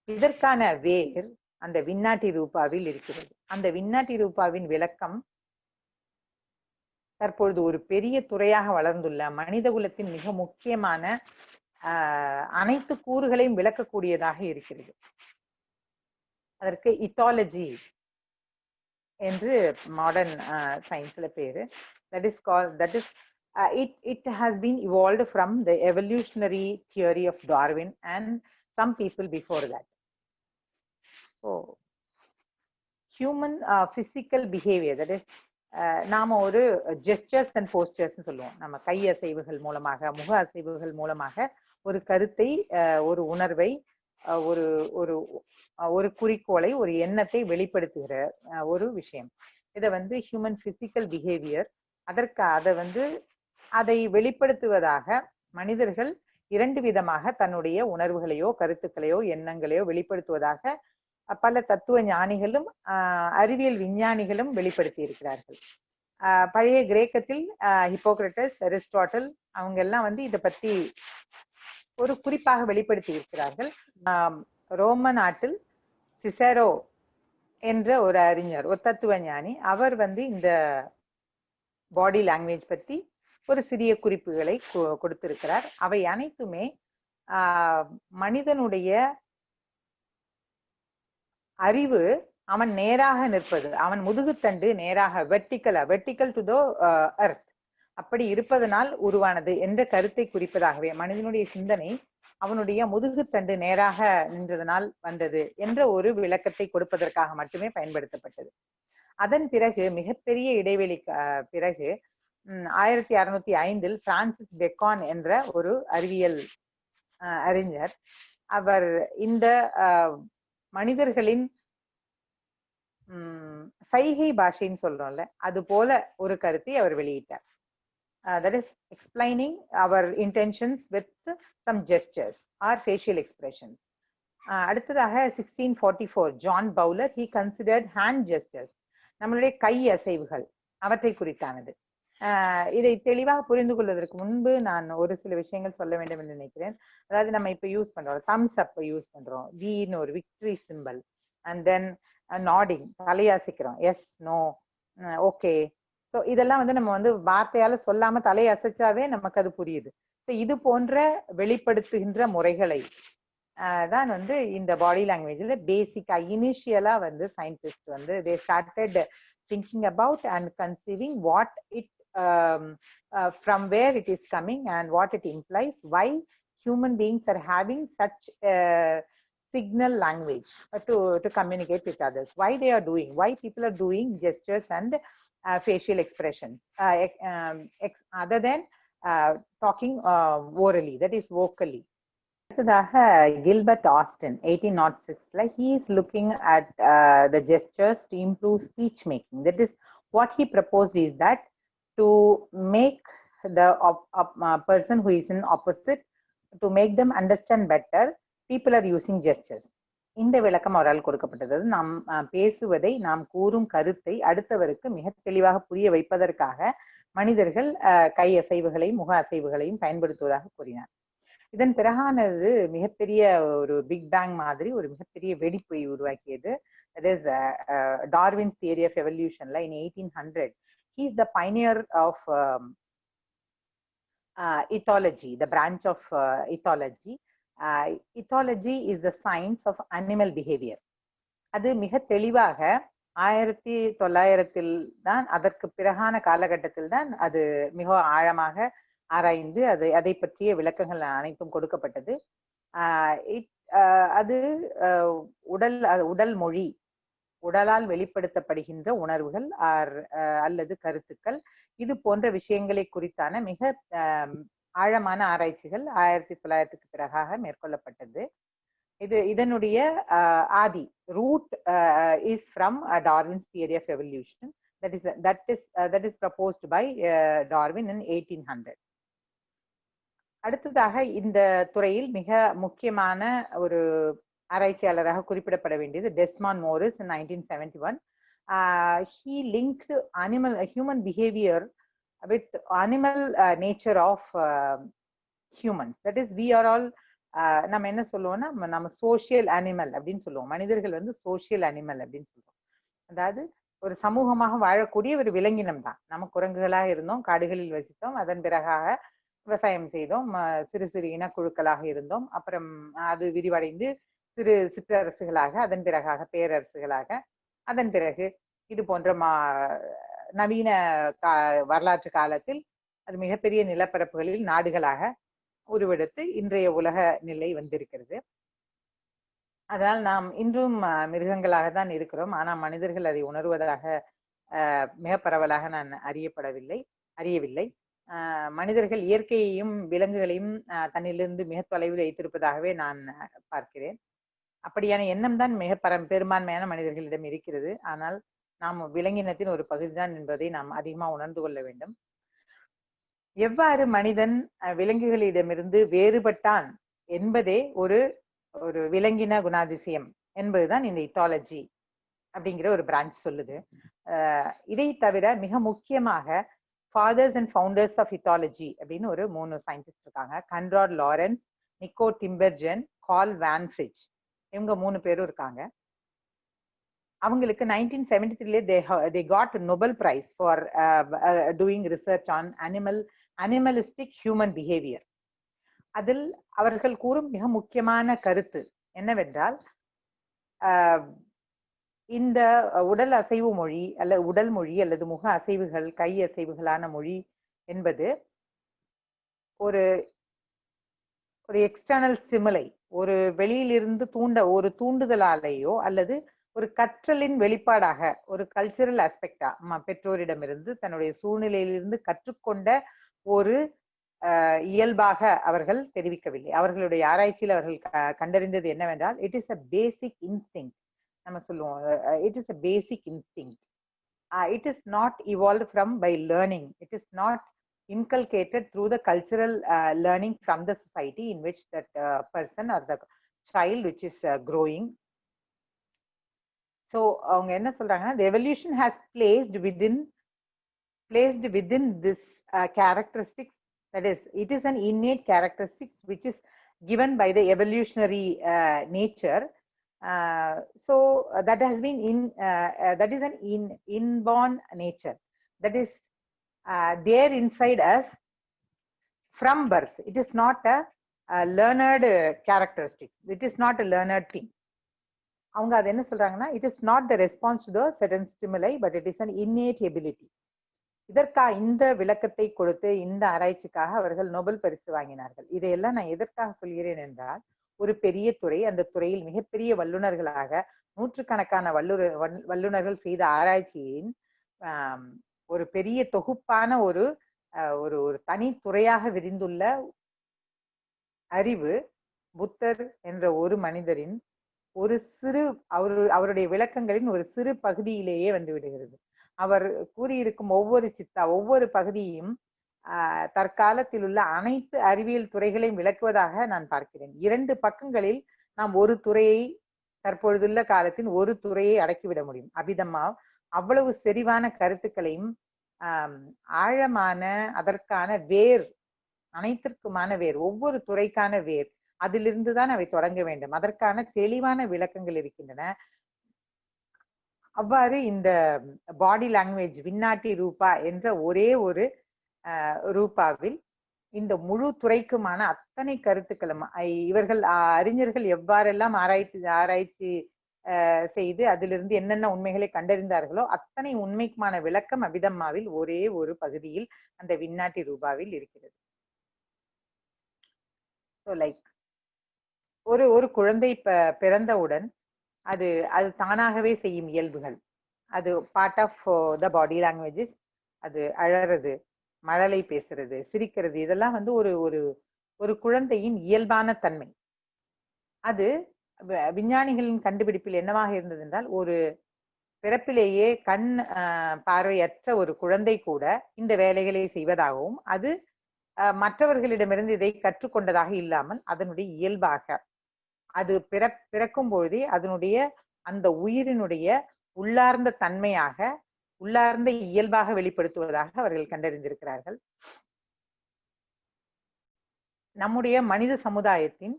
இதற்கான வேர் அந்த விண்ணாட்டி ரூபாவில் இருக்கிறது. அந்த விண்ணாட்டி ரூபாவின் விளக்கம் தற்பொழுது ஒரு பெரிய துறையாக வளர்ந்துள்ள மனிதகுலத்தின் மிக முக்கியமான அனைத்து கூறுகளையும் விளக்கக்கூடியதாக இருக்கிறது. அதற்கு இத்தாலஜி என்று மாடர்ன் சயின்ஸ்ல பேரு. It has been evolved from the evolutionary theory of Darwin and some people before that. So human physical behavior, that is நாம ஒரு gestures and postures சொல்லுவோம். நம்ம கை அசைவுகள் மூலமாக, முக அசைவுகள் மூலமாக ஒரு கருத்தை, ஒரு உணர்வை, ஒரு ஒரு ஒரு குறிக்கோளை, ஒரு எண்ணத்தை வெளிப்படுத்துகிற ஒரு விஷயம். இதை ஹியூமன் பிசிக்கல் பிஹேவியர். அதை வெளிப்படுத்துவதாக மனிதர்கள் இரண்டு விதமாக தன்னுடைய உணர்வுகளையோ கருத்துக்களையோ எண்ணங்களையோ வெளிப்படுத்துவதாக பல தத்துவ ஞானிகளும் அறிவியல் விஞ்ஞானிகளும் வெளிப்படுத்தி இருக்கிறார்கள். பழைய கிரேக்கத்தில் ஹிப்போக்ரட்டஸ், அரிஸ்டாட்டில் அவங்க எல்லாம் இதை பத்தி ஒரு குறிப்பாக வெளிப்படுத்தி இருக்கிறார்கள். ரோம நாட்டில் சிசரோ என்ற ஒரு அறிஞர், ஒரு தத்துவ ஞானி, அவர் இந்த பாடி லாங்குவேஜ் பத்தி ஒரு சிறிய குறிப்புகளை கொடுத்திருக்கிறார். அவை அனைத்துமே மனிதனுடைய அறிவு அவன் நேராக நிற்பது, அவன் முதுகுத்தண்டு நேராக வெர்டிக்கல் டு த எர்த் அப்படி இருப்பதனால் உருவானது என்ற கருத்தை குறிப்பதாகவே, மனிதனுடைய சிந்தனை அவனுடைய முதுகுத்தண்டு நேராக நின்றதனால் வந்தது என்ற ஒரு விளக்கத்தை கொடுப்பதற்காக மட்டுமே பயன்படுத்தப்பட்டது. அதன் பிறகு மிகப்பெரிய இடைவெளி பிறகு 1605 பிரான்சிஸ் பெக்கான் என்ற ஒரு அறிவியல் அறிஞர், அவர் இந்த மனிதர்களின் சைகை பாஷைன்னு சொல்றோம்ல, அது போல ஒரு கருத்தை அவர் வெளியிட்டார். That is explaining our intentions with some gestures or facial expressions. அடுத்ததாக 1644 John bowler, he considered hand gestures, நம்மளுடைய கை அசைவுகள், அவற்றை குறித்தானது. இதை தெளிவாக புரிந்து கொள்வதற்கு முன்பு நான் ஒரு சில விஷயங்கள் சொல்ல வேண்டும் என்று நினைக்கிறேன். அதாவது நம்ம இப்ப யூஸ் பண்றோம், தம்ஸ் அப் யூஸ் பண்றோம், வின்னு ஒரு victory symbol, and then nodding, தலையசைக்கிறோம், எஸ், நோ, ஓகே. ஸோ இதெல்லாம் நம்ம வார்த்தையால சொல்லாம தலையை அசைச்சாவே நமக்கு அது புரியுது. ஸோ இது போன்ற வெளிப்படுத்துகின்ற முறைகளை தான் இந்த பாடி லாங்குவேஜ்ல பேசிக்கா இனிஷியலா scientist they started thinking about and conceiving what it from where it is coming and what it implies, why human beings are having such signal language to communicate with others, why they are doing, why people are doing gestures and facial expressions other than talking orally, that is vocally. Gilbert Austin 1806 he is looking at the gestures to improve speech making. That is what he proposed, is that to make the person who is in opposite, to make them understand better, people are using gestures. இந்த விளக்கம் அவரால் கொடுக்கப்பட்டது. நாம் பேசுவதை, நாம் கூறும் கருத்தை அடுத்தவருக்கு மிக தெளிவாக புரிய வைப்பதற்காக மனிதர்கள் கை அசைவுகளையும் முக அசைவுகளையும் பயன்படுத்துவதாக கூறினார். இதன் பிறகானது மிகப்பெரிய ஒரு பிக் பேங் மாதிரி ஒரு மிகப்பெரிய வெடிப்பை உருவாக்கியது. That is Darwin's theory of evolution. In 1800 he is the pioneer of ethology, the branch of ethology. Ethology is the science of animal behavior. அது மிக தெளிவாக 1900 தான், அதற்கு பிறகான காலகட்டத்தில் தான் அது மிக ஆழமாக ஆராய்ந்து அதை பற்றிய விளக்கங்கள் அனைத்தும் கொடுக்கப்பட்டது. அது உடல் மொழி, உடலால் வெளிப்படுத்தப்படுகின்ற உணர்வுகள் அல்லது கருத்துக்கள், இது போன்ற விஷயங்களை குறித்தான மிக ஆழமான ஆராய்ச்சிகள் 1900க்கு பிறகாக மேற்கொள்ளப்பட்டது. இதனுடைய ஆதி root is from Darwin's theory of evolution, that is proposed by Darwin in 1800. அடுத்ததாக இந்த துறையில் மிக முக்கியமான ஒரு ஆராய்ச்சியாளராக குறிப்பிடப்பட வேண்டியது Desmond Morris in 1971. he linked human behavior with animal nature of humans. That is, we are all நம்ம என்ன சொல்லுவோம்னா நம்ம சோஷியல் அனிமல் அப்படின்னு சொல்லுவோம். மனிதர்கள் வந்து சோஷியல் அனிமல் அப்படின்னு சொல்லுவோம். அதாவது ஒரு சமூகமாக வாழக்கூடிய ஒரு விலங்கினம் தான். நம்ம குரங்குகளாக இருந்தோம், காடுகளில் வசித்தோம், அதன் பிறகாக விவசாயம் செய்தோம், சிறு சிறு இனக்குழுக்களாக இருந்தோம், அப்புறம் அது விரிவடைந்து சிறு சிற்றரசுகளாக, அதன் பிறகாக பேரரசுகளாக, அதன் பிறகு இது போன்ற நவீன வரலாற்று காலத்தில் அது மிகப்பெரிய நிலப்பரப்புகளில் நாடுகளாக உருவெடுத்து இன்றைய உலக நிலை வந்திருக்கிறது. அதனால் நாம் இன்றும் மிருகங்களாக தான் இருக்கிறோம். ஆனால் மனிதர்கள் அதை உணர்வதாக மிக பரவலாக நான் அறியவில்லை. மனிதர்கள் இயற்கையையும் விலங்குகளையும் தன்னிலிருந்து மிக தொலைவில் வைத்திருப்பதாகவே நான் பார்க்கிறேன். அப்படியான எண்ணம் தான் மிக பெரும்பான்மையான மனிதர்களிடம் இருக்கிறது. ஆனால் நாம் விலங்கினத்தின் ஒரு பகுதிதான் என்பதை நாம் அதிகமாக உணர்ந்து கொள்ள வேண்டும். எவ்வாறு மனிதன் விலங்குகளிடமிருந்து வேறுபட்டான் என்பதே ஒரு விலங்கின குணாதிசயம் என்பதுதான் இந்த இத்தாலஜி அப்படிங்கிற ஒரு பிரான்ச் சொல்லுது. இதை தவிர மிக முக்கியமாக ஃபாதர்ஸ் அண்ட் ஃபவுண்டர்ஸ் ஆஃப் இத்தாலஜி அப்படின்னு ஒரு 3 சயின்டிஸ்ட் இருக்காங்க. கன்ராட் லாரன்ஸ், நிக்கோ டிம்பர்ஜன், கால் வான் ஃப்ரிட்ஜ். இவங்க 3 பேரும் இருக்காங்க. அவங்களுக்கு 1973 they got Nobel Prize for doing research on animalistic human behavior. அதில் அவர்கள் கூறும் மிக முக்கியமான கருத்து என்னவென்றால், இந்த உடல் அசைவு மொழி அல்லது உடல் மொழி அல்லது முக அசைவுகள், கை அசைவுகளான மொழி என்பது ஒரு எக்ஸ்டர்னல் ஸ்டிமுலை, ஒரு வெளியிலிருந்து ஒரு தூண்டுதலாலேயோ அல்லது ஒரு கற்றலின் வெளிப்பாடாக, ஒரு கல்ச்சரல் ஆஸ்பெக்டா, பெற்றோரிடமிருந்து தன்னுடைய சூழ்நிலையிலிருந்து கற்றுக்கொண்ட ஒரு இயல்பாக அவர்கள் தெரிவிக்கவில்லை. அவர்களுடைய ஆராய்ச்சியில் அவர்கள் கண்டறிந்தது என்னவென்றால், it is a basic instinct. நம்ம சொல்லுவோம், it is a basic instinct. It is not evolve from by learning. It is not inculcated through the cultural learning from the society in which that person or the child which is growing. So அவங்க என்ன சொல்றாங்கன்னா, the evolution has placed within this characteristics, that is, it is an innate characteristics which is given by the evolutionary nature. So that has been that is an inborn nature, that is there inside us from birth. It is not a learned characteristic. It is not a learned thing. அவங்க அது என்ன சொல்றாங்கன்னா, it is not the response to the certain stimuli, but it is an innate ability. இந்த விளக்கத்தை கொடுத்து இந்த ஆராய்ச்சிக்காக அவர்கள் நோபல் பரிசு வாங்கினார்கள். இதையெல்லாம் நான் எதற்காக சொல்கிறேன் என்றால், ஒரு பெரிய துறை, அந்த துறையில் மிகப்பெரிய வல்லுநர்களாக நூற்றுக்கணக்கான வல்லுநர்கள் செய்த ஆராய்ச்சியின் ஒரு பெரிய தொகுப்பான ஒரு தனி துறையாக விரிந்துள்ள அறிவு புத்தர் என்ற ஒரு மனிதரின் ஒரு சிறு அவருடைய விளக்கங்களின் ஒரு சிறு பகுதியிலேயே வந்து விடுகிறது. அவர் கூறியிருக்கும் ஒவ்வொரு பகுதியும் தற்காலத்தில் உள்ள அனைத்து அறிவியல் துறைகளையும் விளக்குவதாக நான் பார்க்கிறேன். 2 பக்கங்களில் நாம் ஒரு துறையை, தற்பொழுதுள்ள காலத்தின் ஒரு துறையை அடக்கிவிட முடியும். அபிதம்மா அவ்வளவு செறிவான கருத்துக்களையும் ஆழமான அதற்கான வேர், அனைத்திற்குமான வேர், ஒவ்வொரு துறைக்கான வேர், அதிலிருந்து தான் அவை தொடங்க வேண்டும். அதற்கான தெளிவான விளக்கங்கள் இருக்கின்றன. அவ்வாறு இந்த பாடி லாங்குவேஜ் விண்ணாட்டி ரூபா என்ற ஒரே ஒரு ரூபாவில் இந்த முழு துறைக்குமான அத்தனை கருத்துக்களும் இவர்கள் அறிஞர்கள் எவ்வாறெல்லாம் ஆராய்ச்சி செய்து அதிலிருந்து என்னென்ன உண்மைகளை கண்டறிந்தார்களோ அத்தனை உண்மைக்குமான விளக்கம் அபிதம்மாவில் ஒரே ஒரு பகுதியில், அந்த விண்ணாட்டி ரூபாவில் இருக்கிறது. ஒரு குழந்தை பிறந்தவுடன் அது தானாகவே செய்யும் இயல்புகள், அது part of the body languages. அது அழறது, மழலை பேசுறது, சிரிக்கிறது, இதெல்லாம் வந்து ஒரு குழந்தையின் இயல்பான தன்மை. அது விஞ்ஞானிகளின் கண்டுபிடிப்பில் என்னவாக இருந்தது என்றால், ஒரு பிறப்பிலேயே கண் பார்வையற்ற ஒரு குழந்தை கூட இந்த வேலைகளை செய்வதாகவும், அது மற்றவர்களிடமிருந்து இதை கற்றுக்கொண்டதாக இல்லாமல் அதனுடைய இயல்பாக அது பிறக்கும் பொழுதே அதனுடைய அந்த உயிரினுடைய உள்ளார்ந்த தன்மையாக, உள்ளார்ந்த இயல்பாக வெளிப்படுத்துவதாக அவர்கள் கண்டறிந்திருக்கிறார்கள். நம்முடைய மனித சமுதாயத்தின்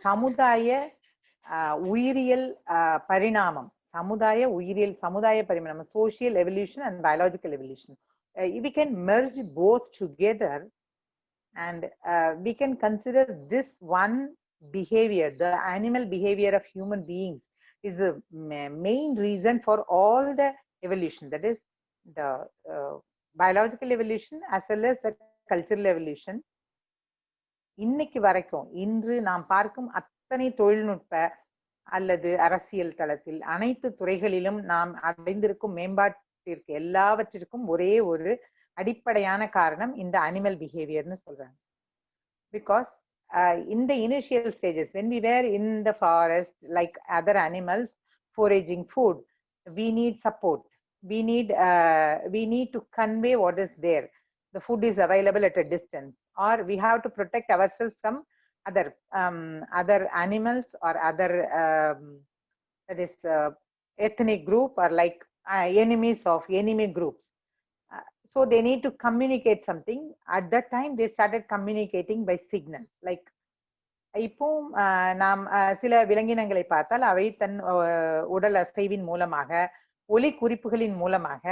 சமுதாய உயிரியல் பரிணாமம், சமுதாய பரிணாமம், social evolution and biological evolution. We can merge both together and we can consider this one behavior, the animal behavior of human beings is the main reason for all the evolution, that is the biological evolution as well as the cultural evolution. இன்னைக்கு வரைக்கும் இன்று நாம் பார்க்கும் அத்தனை தொழில்நுட்ப அல்லது அரசியல் தளத்தில் அனைத்து துறைகளிலும் நாம் அடைந்திருக்கும் மேம்பாட்டிற்கு எல்லாவற்றிற்கும் ஒரே ஒரு அடிப்படையான காரணம் இந்த அனிமல் பிஹேவியர்னு சொல்றாங்க. Because in the initial stages, when we were in the forest like other animals foraging food, we need support, we need to convey what is there. The food is available at a distance, or we have to protect ourselves from other animals or other that is ethnic group or like enemies of enemy groups. So they need to communicate something. At that time they started communicating by signals. Like இப்போ நாம் சில விலங்கினங்களை பார்த்தால் அவை தன் உடல் அசைவின் மூலமாக, ஒலி குறிப்புகளின் மூலமாக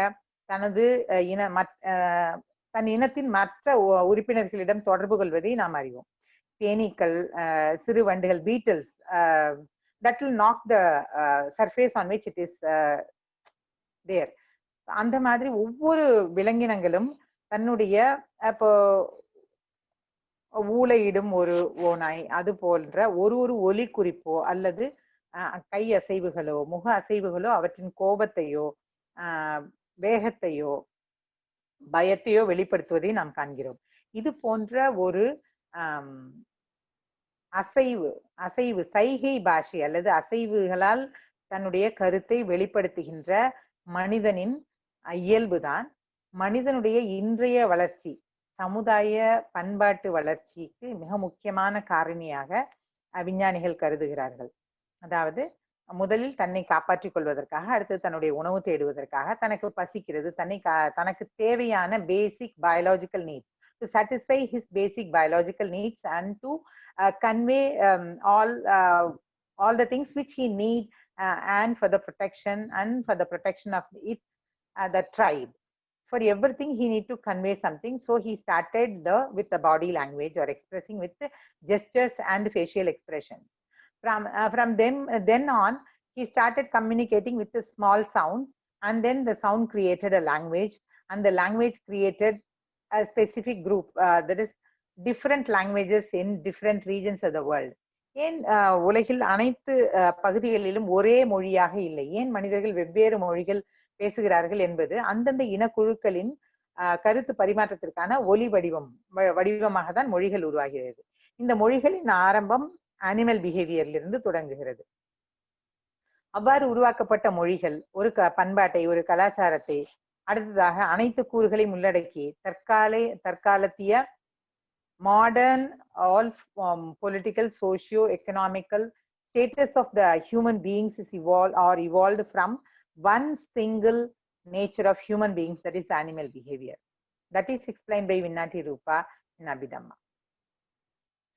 தன் இனத்தின் மற்ற உறுப்பினர்களிடம் தொடர்பு கொள்வதை நாம் அறிவோம். தேனீக்கள், சிறு வண்டுகள், beetles, that will knock the surface on which it is there. அந்த மாதிரி ஒவ்வொரு விலங்கினங்களும் தன்னுடைய இப்போ ஊளையிடும் ஒரு ஓநாய் அது போன்ற ஒரு ஒலி குறிப்போ அல்லது கை அசைவுகளோ முக அசைவுகளோ அவற்றின் கோபத்தையோ வேகத்தையோ பயத்தையோ வெளிப்படுத்துவதை நாம் காண்கிறோம். இது போன்ற ஒரு அசைவு சைகை பாஷை அல்லது அசைவுகளால் தன்னுடைய கருத்தை வெளிப்படுத்துகின்ற மனிதனின் இயல்புதான் மனிதனுடைய இன்றைய வளர்ச்சி, சமுதாய பண்பாட்டு வளர்ச்சிக்கு மிக முக்கியமான காரணியாக விஞ்ஞானிகள் கருதுகிறார்கள். அதாவது முதலில் தன்னை காப்பாற்றிக் கொள்வதற்காக, அடுத்து தன்னுடைய உணவு தேடுவதற்காக, தனக்கு பசிக்கிறது, தனக்கு தேவையான basic biological needs, to satisfy his basic biological needs and to convey all the things which he need and for the protection of its the tribe. For everything he need to convey something, so he started with the body language or expressing with gestures and facial expressions. From then on he started communicating with the small sounds, and then the sound created a language, and the language created a specific group, that is different languages in different regions of the world. ஏன் உலகில் அனைத்து பகுதிகளிலும் ஒரே மொழியாக இல்லை, ஏன் மனிதர்கள் வெவ்வேறு மொழிகள் பேசுகிறார்கள் என்பது அந்தந்த இனக்குழுக்களின் கருத்து பரிமாற்றத்திற்கான ஒலி வடிவமாக தான் மொழிகள் உருவாகிறது. இந்த மொழிகளின் ஆரம்பம் அனிமல் பிஹேவியரிலிருந்து தொடங்குகிறது. அவ்வாறு உருவாக்கப்பட்ட மொழிகள் ஒரு பண்பாட்டை, ஒரு கலாச்சாரத்தை, அடுத்ததாக அனைத்து கூறுகளையும் உள்ளடக்கி தற்காலத்திய modern all political, socio-economical status of the human beings is evolved from one single nature of human beings, that is animal behavior. That is explained by Vinnati Rupa in Abhidhamma.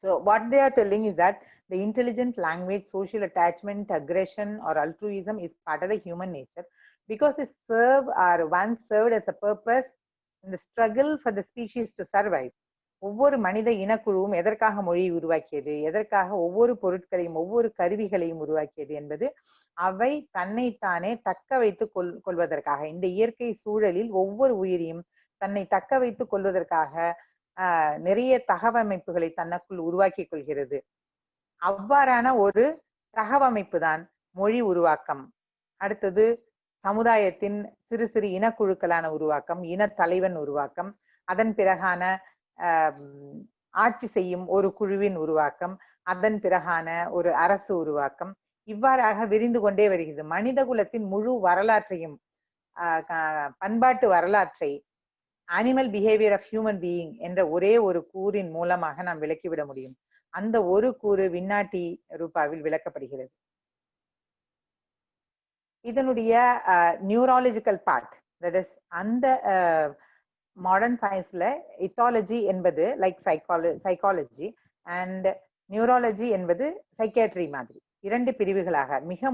So what they are telling is that the intelligent language, social attachment, aggression or altruism is part of the human nature, because it once served as a purpose in the struggle for the species to survive. ஒவ்வொரு மனித இனக்குழுவும் எதற்காக மொழியை உருவாக்கியது, எதற்காக ஒவ்வொரு பொருட்களையும் ஒவ்வொரு கருவிகளையும் உருவாக்கியது என்பது அவை தன்னைத்தானே தக்க வைத்துக் கொள்வதற்காக, இந்த இயற்கை சூழலில் ஒவ்வொரு உயிரியும் தன்னை தக்க வைத்துக் கொள்வதற்காக நிறைய தகவமைப்புகளை தனக்குள் உருவாக்கி கொள்கிறது. அவ்வாறான ஒரு தகவமைப்பு தான் மொழி உருவாக்கம். அடுத்தது சமுதாயத்தின் சிறு சிறு இனக்குழுக்களான உருவாக்கம், இன தலைவன் உருவாக்கம், அதன் பிறகான ஆட்சி செய்யும் ஒரு குழுவின் உருவாக்கம், அதன் பிறகான ஒரு அரசு உருவாக்கம், இவ்வாறாக விரிந்து கொண்டே வருகிறது. மனித குலத்தின் முழு வரலாற்றையும் பண்பாட்டு வரலாற்றை animal behaviour of human being என்ற ஒரே ஒரு கூறின் மூலமாக நாம் விளக்கிவிட முடியும். அந்த ஒரு கூறு விண்ணாட்டி ரூபாவில் விளக்கப்படுகிறது. இதனுடைய நியூராலஜிக்கல் பார்ட், தட் இஸ் அந்த மாடர்ன் சயின்ஸ்ல இத்தாலஜி என்பது லைக் சைக்காலஜி அண்ட் நியூராலஜி என்பது சைக்கியாட்ரி மாதிரி 2 பிரிவுகளாக மிக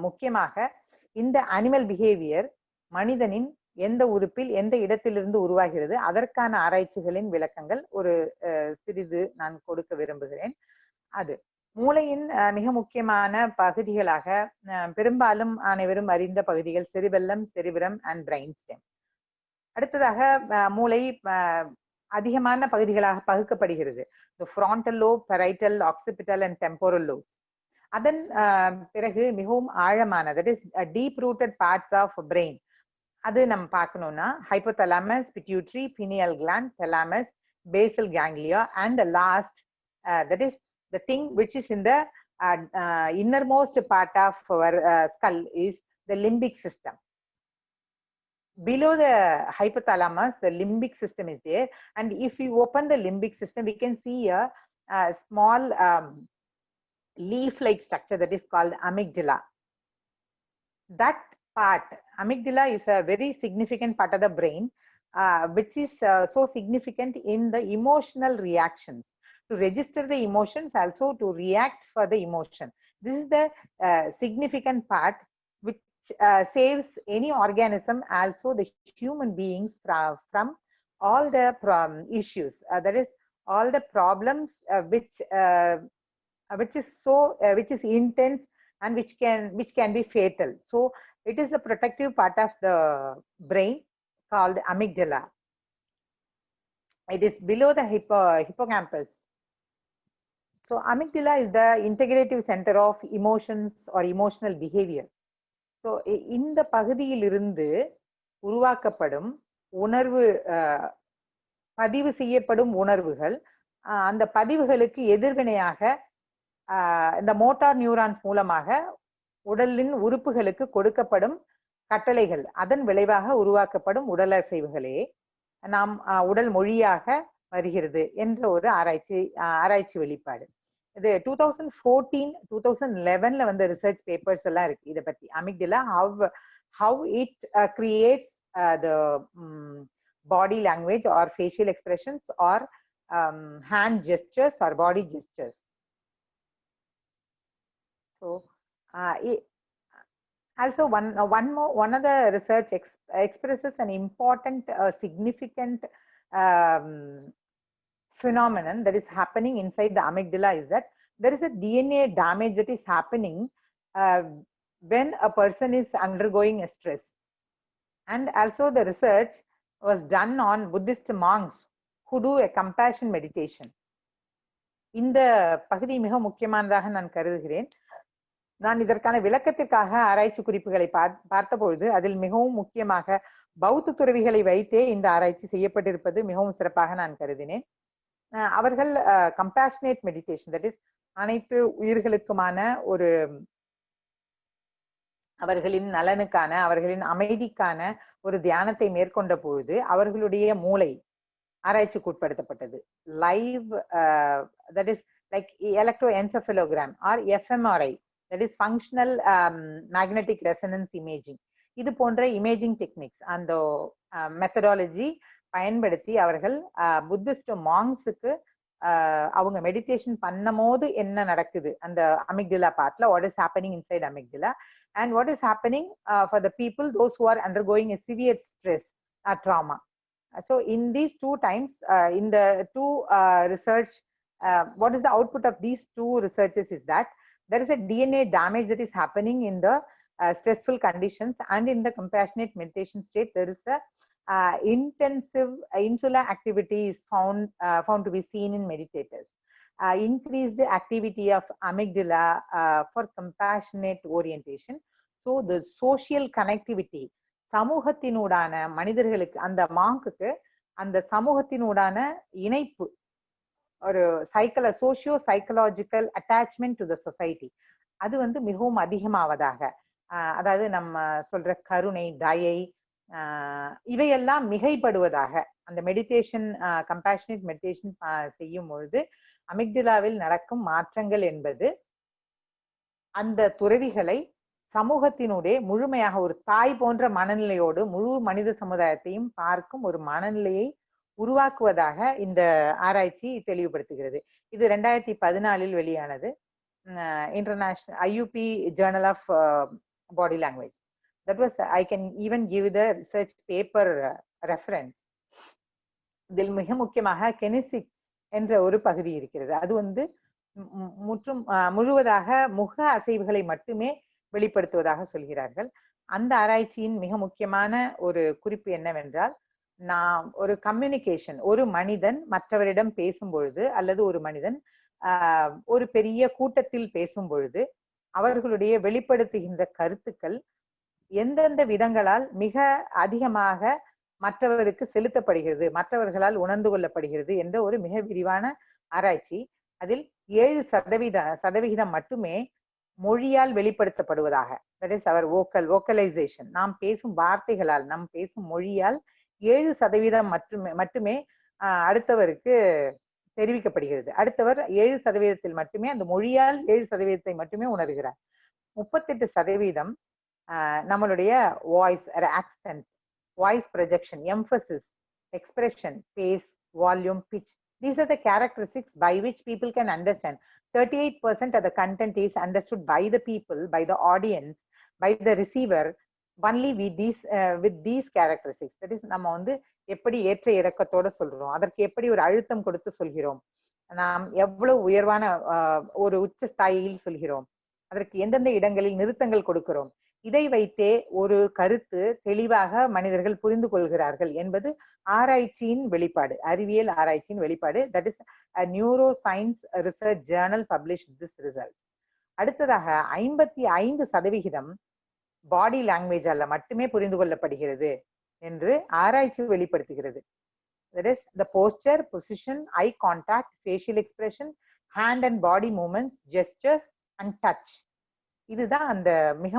முக்கியமாக இந்த அனிமல் பிஹேவியர் மனிதனின் எந்த உறுப்பில் எந்த இடத்திலிருந்து உருவாகிறது அதற்கான ஆராய்ச்சிகளின் விளக்கங்கள் ஒரு சிறிது நான் கொடுக்க விரும்புகிறேன். அது மூளையின் மிக முக்கியமான பகுதிகளாக பெரும்பாலும் அனைவரும் அறிந்த பகுதிகள் cerebellum, cerebrum and brain stem. அடுத்ததாக மூளை அதிகமான பகுதிகளாக பகுக்கப்படுகிறது. Frontal lobe, parietal, occipital and temporal lobes. அதன் பிறகு மிகவும் ஆழமான, that is deep rooted parts of brain, அது நம்ம பார்க்கணும்னா hypothalamus, pituitary, pineal gland, thalamus, basal ganglia, and the last that is the thing which is in the innermost part of our skull is the limbic system. Below the hypothalamus, the limbic system is there, and if you open the limbic system, we can see a small leaf-like structure that is called amygdala. That part, amygdala, is a very significant part of the brain, which is so significant in the emotional reactions, to register the emotions, also to react for the emotion. This is the significant part which saves any organism, also the human beings, from all the issues. That is, all the problems which is intense and which can be fatal. So it is a protective part of the brain called amygdala. It is below the hippocampus. So amygdala is the integrative center of emotions or emotional behavior. So இந்த பகுதியிலிருந்து உருவாக்கப்படும் உணர்வு, பதிவு செய்யப்படும் உணர்வுகள், அந்த பதிவுகளுக்கு எதிர்வினையாக இந்த motor neurons மூலமாக உடலின் உறுப்புகளுக்கு கொடுக்கப்படும் கட்டளைகள், அதன் விளைவாக உருவாக்கப்படும் உடல் அசைவுகளே நாம் உடல் மொழியாக வருகிறது என்ற ஒரு ஆராய்ச்சி வெளிப்பாடு. இது 2014, 2011ல வந்த ரிசர்ச் பேப்பர்ஸ் எல்லாம் இருக்கு இதை பத்தி. Amygdala, how it creates the body language or facial expressions or hand gestures or body gestures. So also one of the research expresses an important significant phenomenon that is happening inside the amygdala, is that there is a DNA damage that is happening when a person is undergoing a stress. And also the research was done on Buddhist monks who do a compassion meditation. இந்த பகுதி மிக முக்கியமானதாக நான் கருதுகிறேன். நான் இதற்கான விளக்கத்திற்காக ஆராய்ச்சி குறிப்புகளை பார்த்தபொழுது அதில் மிகவும் முக்கியமாக பௌத்த துறவிகளை வைத்தே இந்த ஆராய்ச்சி செய்யப்பட்டிருப்பது மிகவும் சிறப்பாக நான் கருதினேன். அவர்கள் கம்பேஷனேட் மெடிடேஷன், தட் இஸ் அனைத்து உயிர்களுக்குமான ஒரு அவர்களின் நலனுக்கான, அவர்களின் அமைதிக்கான ஒரு தியானத்தை மேற்கொண்ட பொழுது அவர்களுடைய மூளை ஆராய்ச்சிக்கு உட்படுத்தப்பட்டது. Live, that is like electroencephalogram or fMRI, that is functional magnetic resonance imaging, இது போன்ற இமேஜிங் டெக்னிக்ஸ் அந்த மெத்தடாலஜி பயன்படுத்தி அவர்கள் புத்திஸ்ட் மாங்ஸுக்கு அவங்க மெடிடேஷன் பண்ணும் போது என்ன நடக்குது அந்த அமிக்டலா பார்ட்ல, what is happening inside amygdala and what is happening for the people, those who are undergoing a severe stress or trauma. So in these two times, in the two research, what is the output of these two researches is that there is a DNA damage that is happening in the stressful conditions, and in the compassionate meditation state there is a intensive insular activity is found to be seen in meditators. Increased activity of amygdala for compassionate orientation. So the social connectivity, சமூகத்தினூடான மனிதர்களுக்கு, அந்த மாங்குக்கு அந்த சமூகத்தினூடான இணைப்பு, ஒரு socio psychological attachment to the society, அது மிகவும் அதிகமாவதாக, அதாவது நம்ம சொல்ற கருணை, தயை, இவையெல்லாம் மிகைப்படுவதாக அந்த மெடிடேஷன் கம்பேஷனேட் மெடிடேஷன் செய்யும் பொழுது அமிக்டலாவில் நடக்கும் மாற்றங்கள் என்பது அந்த துறவிகளை சமூகத்தினுடைய முழுமையாக ஒரு தாய் போன்ற மனநிலையோடு முழு மனித சமுதாயத்தையும் பார்க்கும் ஒரு மனநிலையை உருவாக்குவதாக இந்த ஆராய்ச்சி தெளிவுபடுத்துகிறது. இது 2014 வெளியானது. International IUP journal of body language. That was, I can even give the research paper reference. இதில் மிக முக்கியமாக கெனிசிக்ஸ் என்ற ஒரு பகுதி இருக்கிறது. அது வந்து முழுவதாக முக அசைவுகளை மட்டுமே வெளிப்படுத்துவதாக சொல்கிறார்கள். அந்த ஆராய்ச்சியின் மிக முக்கியமான ஒரு குறிப்பு என்னவென்றால், நாம் ஒரு கம்யூனிகேஷன், ஒரு மனிதன் மற்றவரிடம் பேசும் பொழுது அல்லது ஒரு மனிதன் ஒரு பெரிய கூட்டத்தில் பேசும் பொழுது அவர்களுடைய வெளிப்படுத்துகின்ற கருத்துக்கள் எந்தெந்த விதங்களால் மிக அதிகமாக மற்றவருக்கு செலுத்தப்படுகிறது, மற்றவர்களால் உணர்ந்து கொள்ளப்படுகிறது என்ற ஒரு மிக விரிவான ஆராய்ச்சி. அதில் 7% மட்டுமே மொழியால் வெளிப்படுத்தப்படுவதாக, தட் இஸ் அவர் வோக்கலைசேஷன், நாம் பேசும் வார்த்தைகளால், நாம் பேசும் மொழியால் 7% மட்டுமே அடுத்தவருக்கு தெரிவிக்கப்படுகிறது. அடுத்தவர் 7% மட்டுமே அந்த மொழியால் 7% மட்டுமே உணர்கிறார். 38% நம்மளுடைய voice, accent, voice projection, emphasis, expression, pace, volume, pitch. These are the characteristics by which people can understand. 38% of the content is understood by the people, by the audience, by the receiver, only with these characteristics. That is, நம்ம வந்து எப்படி ஏற்ற இறக்கத்தோட சொல்றோம், அதற்கு எப்படி ஒரு அழுத்தம் கொடுத்து சொல்கிறோம், நாம் எவ்வளவு உயர்வான ஒரு உச்ச ஸ்தாயியில் சொல்கிறோம், அதற்கு எந்தெந்த இடங்களில் நிறுத்தங்கள் கொடுக்கிறோம், இதை வைத்தே ஒரு கருத்து தெளிவாக மனிதர்கள் புரிந்து கொள்கிறார்கள் என்பது ஆராய்ச்சியின் வெளிப்பாடு, அறிவியல் ஆராய்ச்சியின் வெளிப்பாடு. That is neuro science research Journal published this result. அடுத்ததாக 55% பாடி லாங்குவேஜால மட்டுமே புரிந்து கொள்ளப்படுகிறது என்று ஆராய்ச்சி வெளிப்படுத்துகிறது. That is the posture, position, eye contact, facial expression, hand and body movements, gestures and touch. இதுதான் அந்த மிக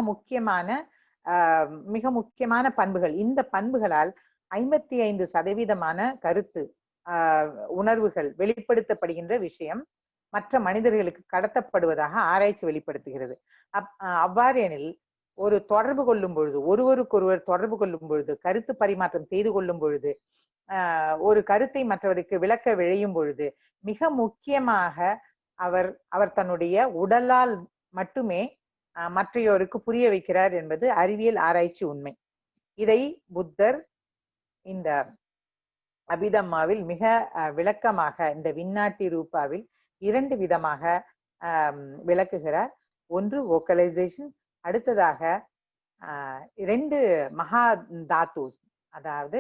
முக்கியமான பண்புகள். இந்த பண்புகளால் 55% கருத்து உணர்வுகள் வெளிப்படுத்தப்படுகின்ற விஷயம் மற்ற மனிதர்களுக்கு கடத்தப்படுவதாக ஆராய்ச்சி வெளிப்படுத்துகிறது. அவ்வாறு எனில் ஒரு தொடர்பு கொள்ளும் பொழுது, ஒருவருக்கொருவர் தொடர்பு கொள்ளும் பொழுது, கருத்து பரிமாற்றம் செய்து கொள்ளும் பொழுது, ஒரு கருத்தை மற்றவருக்கு விளக்க விழையும் பொழுது மிக முக்கியமாக அவர் தன்னுடைய உடலால் மட்டுமே மற்றையோருக்கு புரிய வைக்கிறார் என்பது அறிவியல் ஆராய்ச்சி உண்மை. இதை புத்தர் இந்த அபிதம்மாவில் மிக விளக்கமாக இந்த விண்ணாட்டி ரூபாவில் 2 விதமாக விளக்குகிறார். ஒன்று வோக்கலைசேஷன், அடுத்ததாக 2 மகா தாத்துஸ், அதாவது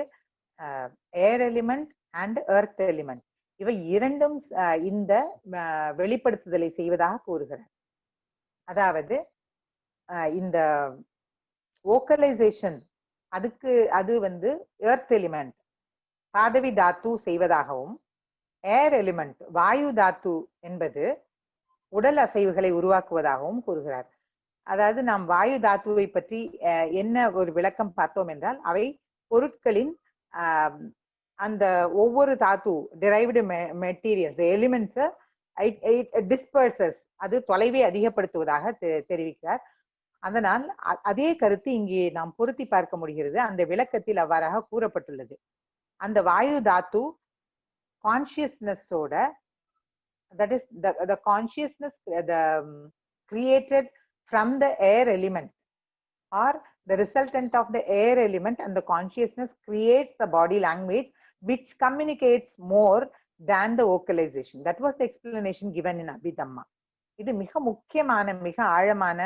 ஏர் எலிமெண்ட் அண்ட் எர்த் எலிமெண்ட், இவை இரண்டும் இந்த வெளிப்படுத்துதலை செய்வதாக கூறுகிறார். அதாவது இந்த வோக்கலைசேஷன் அது வந்து எர்த் எலிமெண்ட் பாதவி தாத்து செய்வதாகவும், ஏர் எலிமெண்ட் வாயு தாத்து என்பது உடல் அசைவுகளை உருவாக்குவதாகவும் கூறுகிறார். அதாவது நாம் வாயு தாத்துவை பற்றி என்ன ஒரு விளக்கம் பார்த்தோம் என்றால், அவை பொருட்களின் அந்த ஒவ்வொரு தாத்து டிரைவ்டு மெட்டீரியல்ஸ் எலிமெண்ட்ஸ் டிஸ்பர்சஸ், அது தொலைவை அதிகப்படுத்துவதாக தெரிவிக்கிறார். அதனால் அதே கருத்து இங்கே நாம் பொருத்தி பார்க்க முடிகிறது. அந்த விளக்கத்தில் அவ்வாறாக கூறப்பட்டுள்ளது. அந்த வாயு தாத்து கான்சியஸ்னஸோட, that is the consciousness created from the air element or the resultant of the air element and the consciousness creates the body language which communicates more than the vocalization. That was the explanation given in Abhidhamma. இது மிக முக்கியமான மிக ஆழமான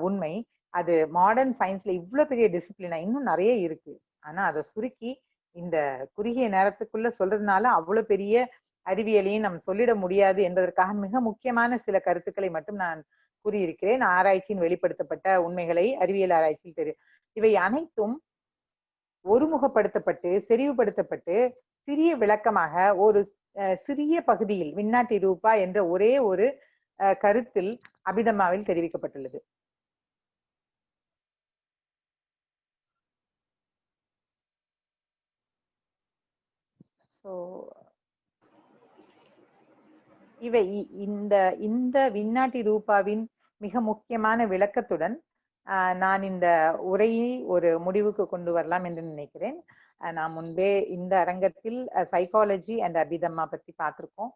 உண்மை. அது modern சயின்ஸ்ல இவ்வளவு பெரிய டிசிப்ளினா இன்னும் நிறைய இருக்கு. ஆனா அதை சுருக்கி இந்த குறுகிய நேரத்துக்குள்ள சொல்றதுனால அவ்வளவு பெரிய அறிவியலையும் நம்ம சொல்லிட முடியாது என்பதற்காக மிக முக்கியமான சில கருத்துக்களை மட்டும் நான் கூறியிருக்கிறேன். ஆராய்ச்சியின் வெளிப்படுத்தப்பட்ட உண்மைகளை அறிவியல் ஆராய்ச்சியில் தெரியும். இவை அனைத்தும் ஒருமுகப்படுத்தப்பட்டு செறிவுபடுத்தப்பட்டு சிறிய விளக்கமாக ஒரு சிறிய பகுதியில் விண்ணாட்டி ரூபா என்ற ஒரே ஒரு கருத்தில் அபிதம்மாவில் தெரிவிக்கப்பட்டுள்ளது. ஸோ இவை இந்த இந்த விண்ணாட்டி ரூபாவின் மிக முக்கியமான விளக்கத்துடன் நான் இந்த உரையை ஒரு முடிவுக்கு கொண்டு வரலாம் என்று நினைக்கிறேன். நான் முன்பே இந்த அரங்கத்தில் சைக்காலஜி அண்ட் அபிதம்மா பற்றி பார்த்திருக்கோம்.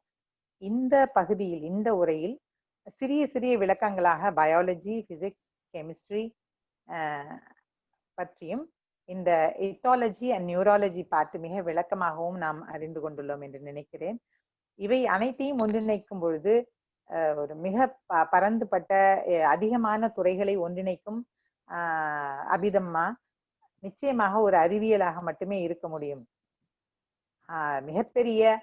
இந்த பகுதியில் இந்த உரையில் சிறிய சிறிய விளக்கங்களாக பயாலஜி, பிசிக்ஸ், கெமிஸ்ட்ரி பற்றியும் இந்த எத்தாலஜி அண்ட் நியூராலஜி பார்த்து மிக விளக்கமாகவும் நாம் அறிந்து கொண்டுள்ளோம் என்று நினைக்கிறேன். இவை அனைத்தையும் ஒன்றிணைக்கும் பொழுது ஒரு மிக பரந்துபட்ட அதிகமான துறைகளை ஒன்றிணைக்கும் அபிதம்மா நிச்சயமாக ஒரு அறிவியலாக மட்டுமே இருக்க முடியும். மிகப்பெரிய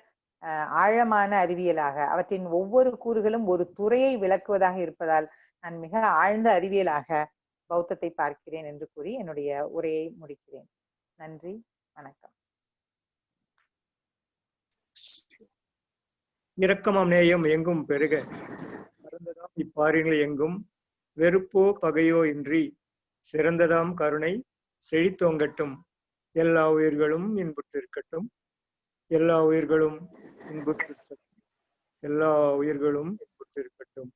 ஆழமான அறிவியலாக, அவற்றின் ஒவ்வொரு கூறுகளும் ஒரு துறையை விளக்குவதாக இருப்பதால் நான் மிக ஆழ்ந்த அறிவியலாக பௌத்தத்தை பார்க்கிறேன் என்று கூறி என்னுடைய உரையை முடிக்கிறேன். நன்றி, வணக்கம். இரக்கமாம் நேயம் எங்கும் பெருக மறந்ததாம் இப்பாரினில் எங்கும் வெறுப்போ பகையோ இன்றி சிறந்ததாம் கருணை செழித்தோங்கட்டும். எல்லா உயிர்களும் இன்புற்றிருக்கட்டும், எல்லா உயிர்களும் இன்புற்றிருக்கட்டும், எல்லா உயிர்களும் இன்புற்றிருக்கட்டும்.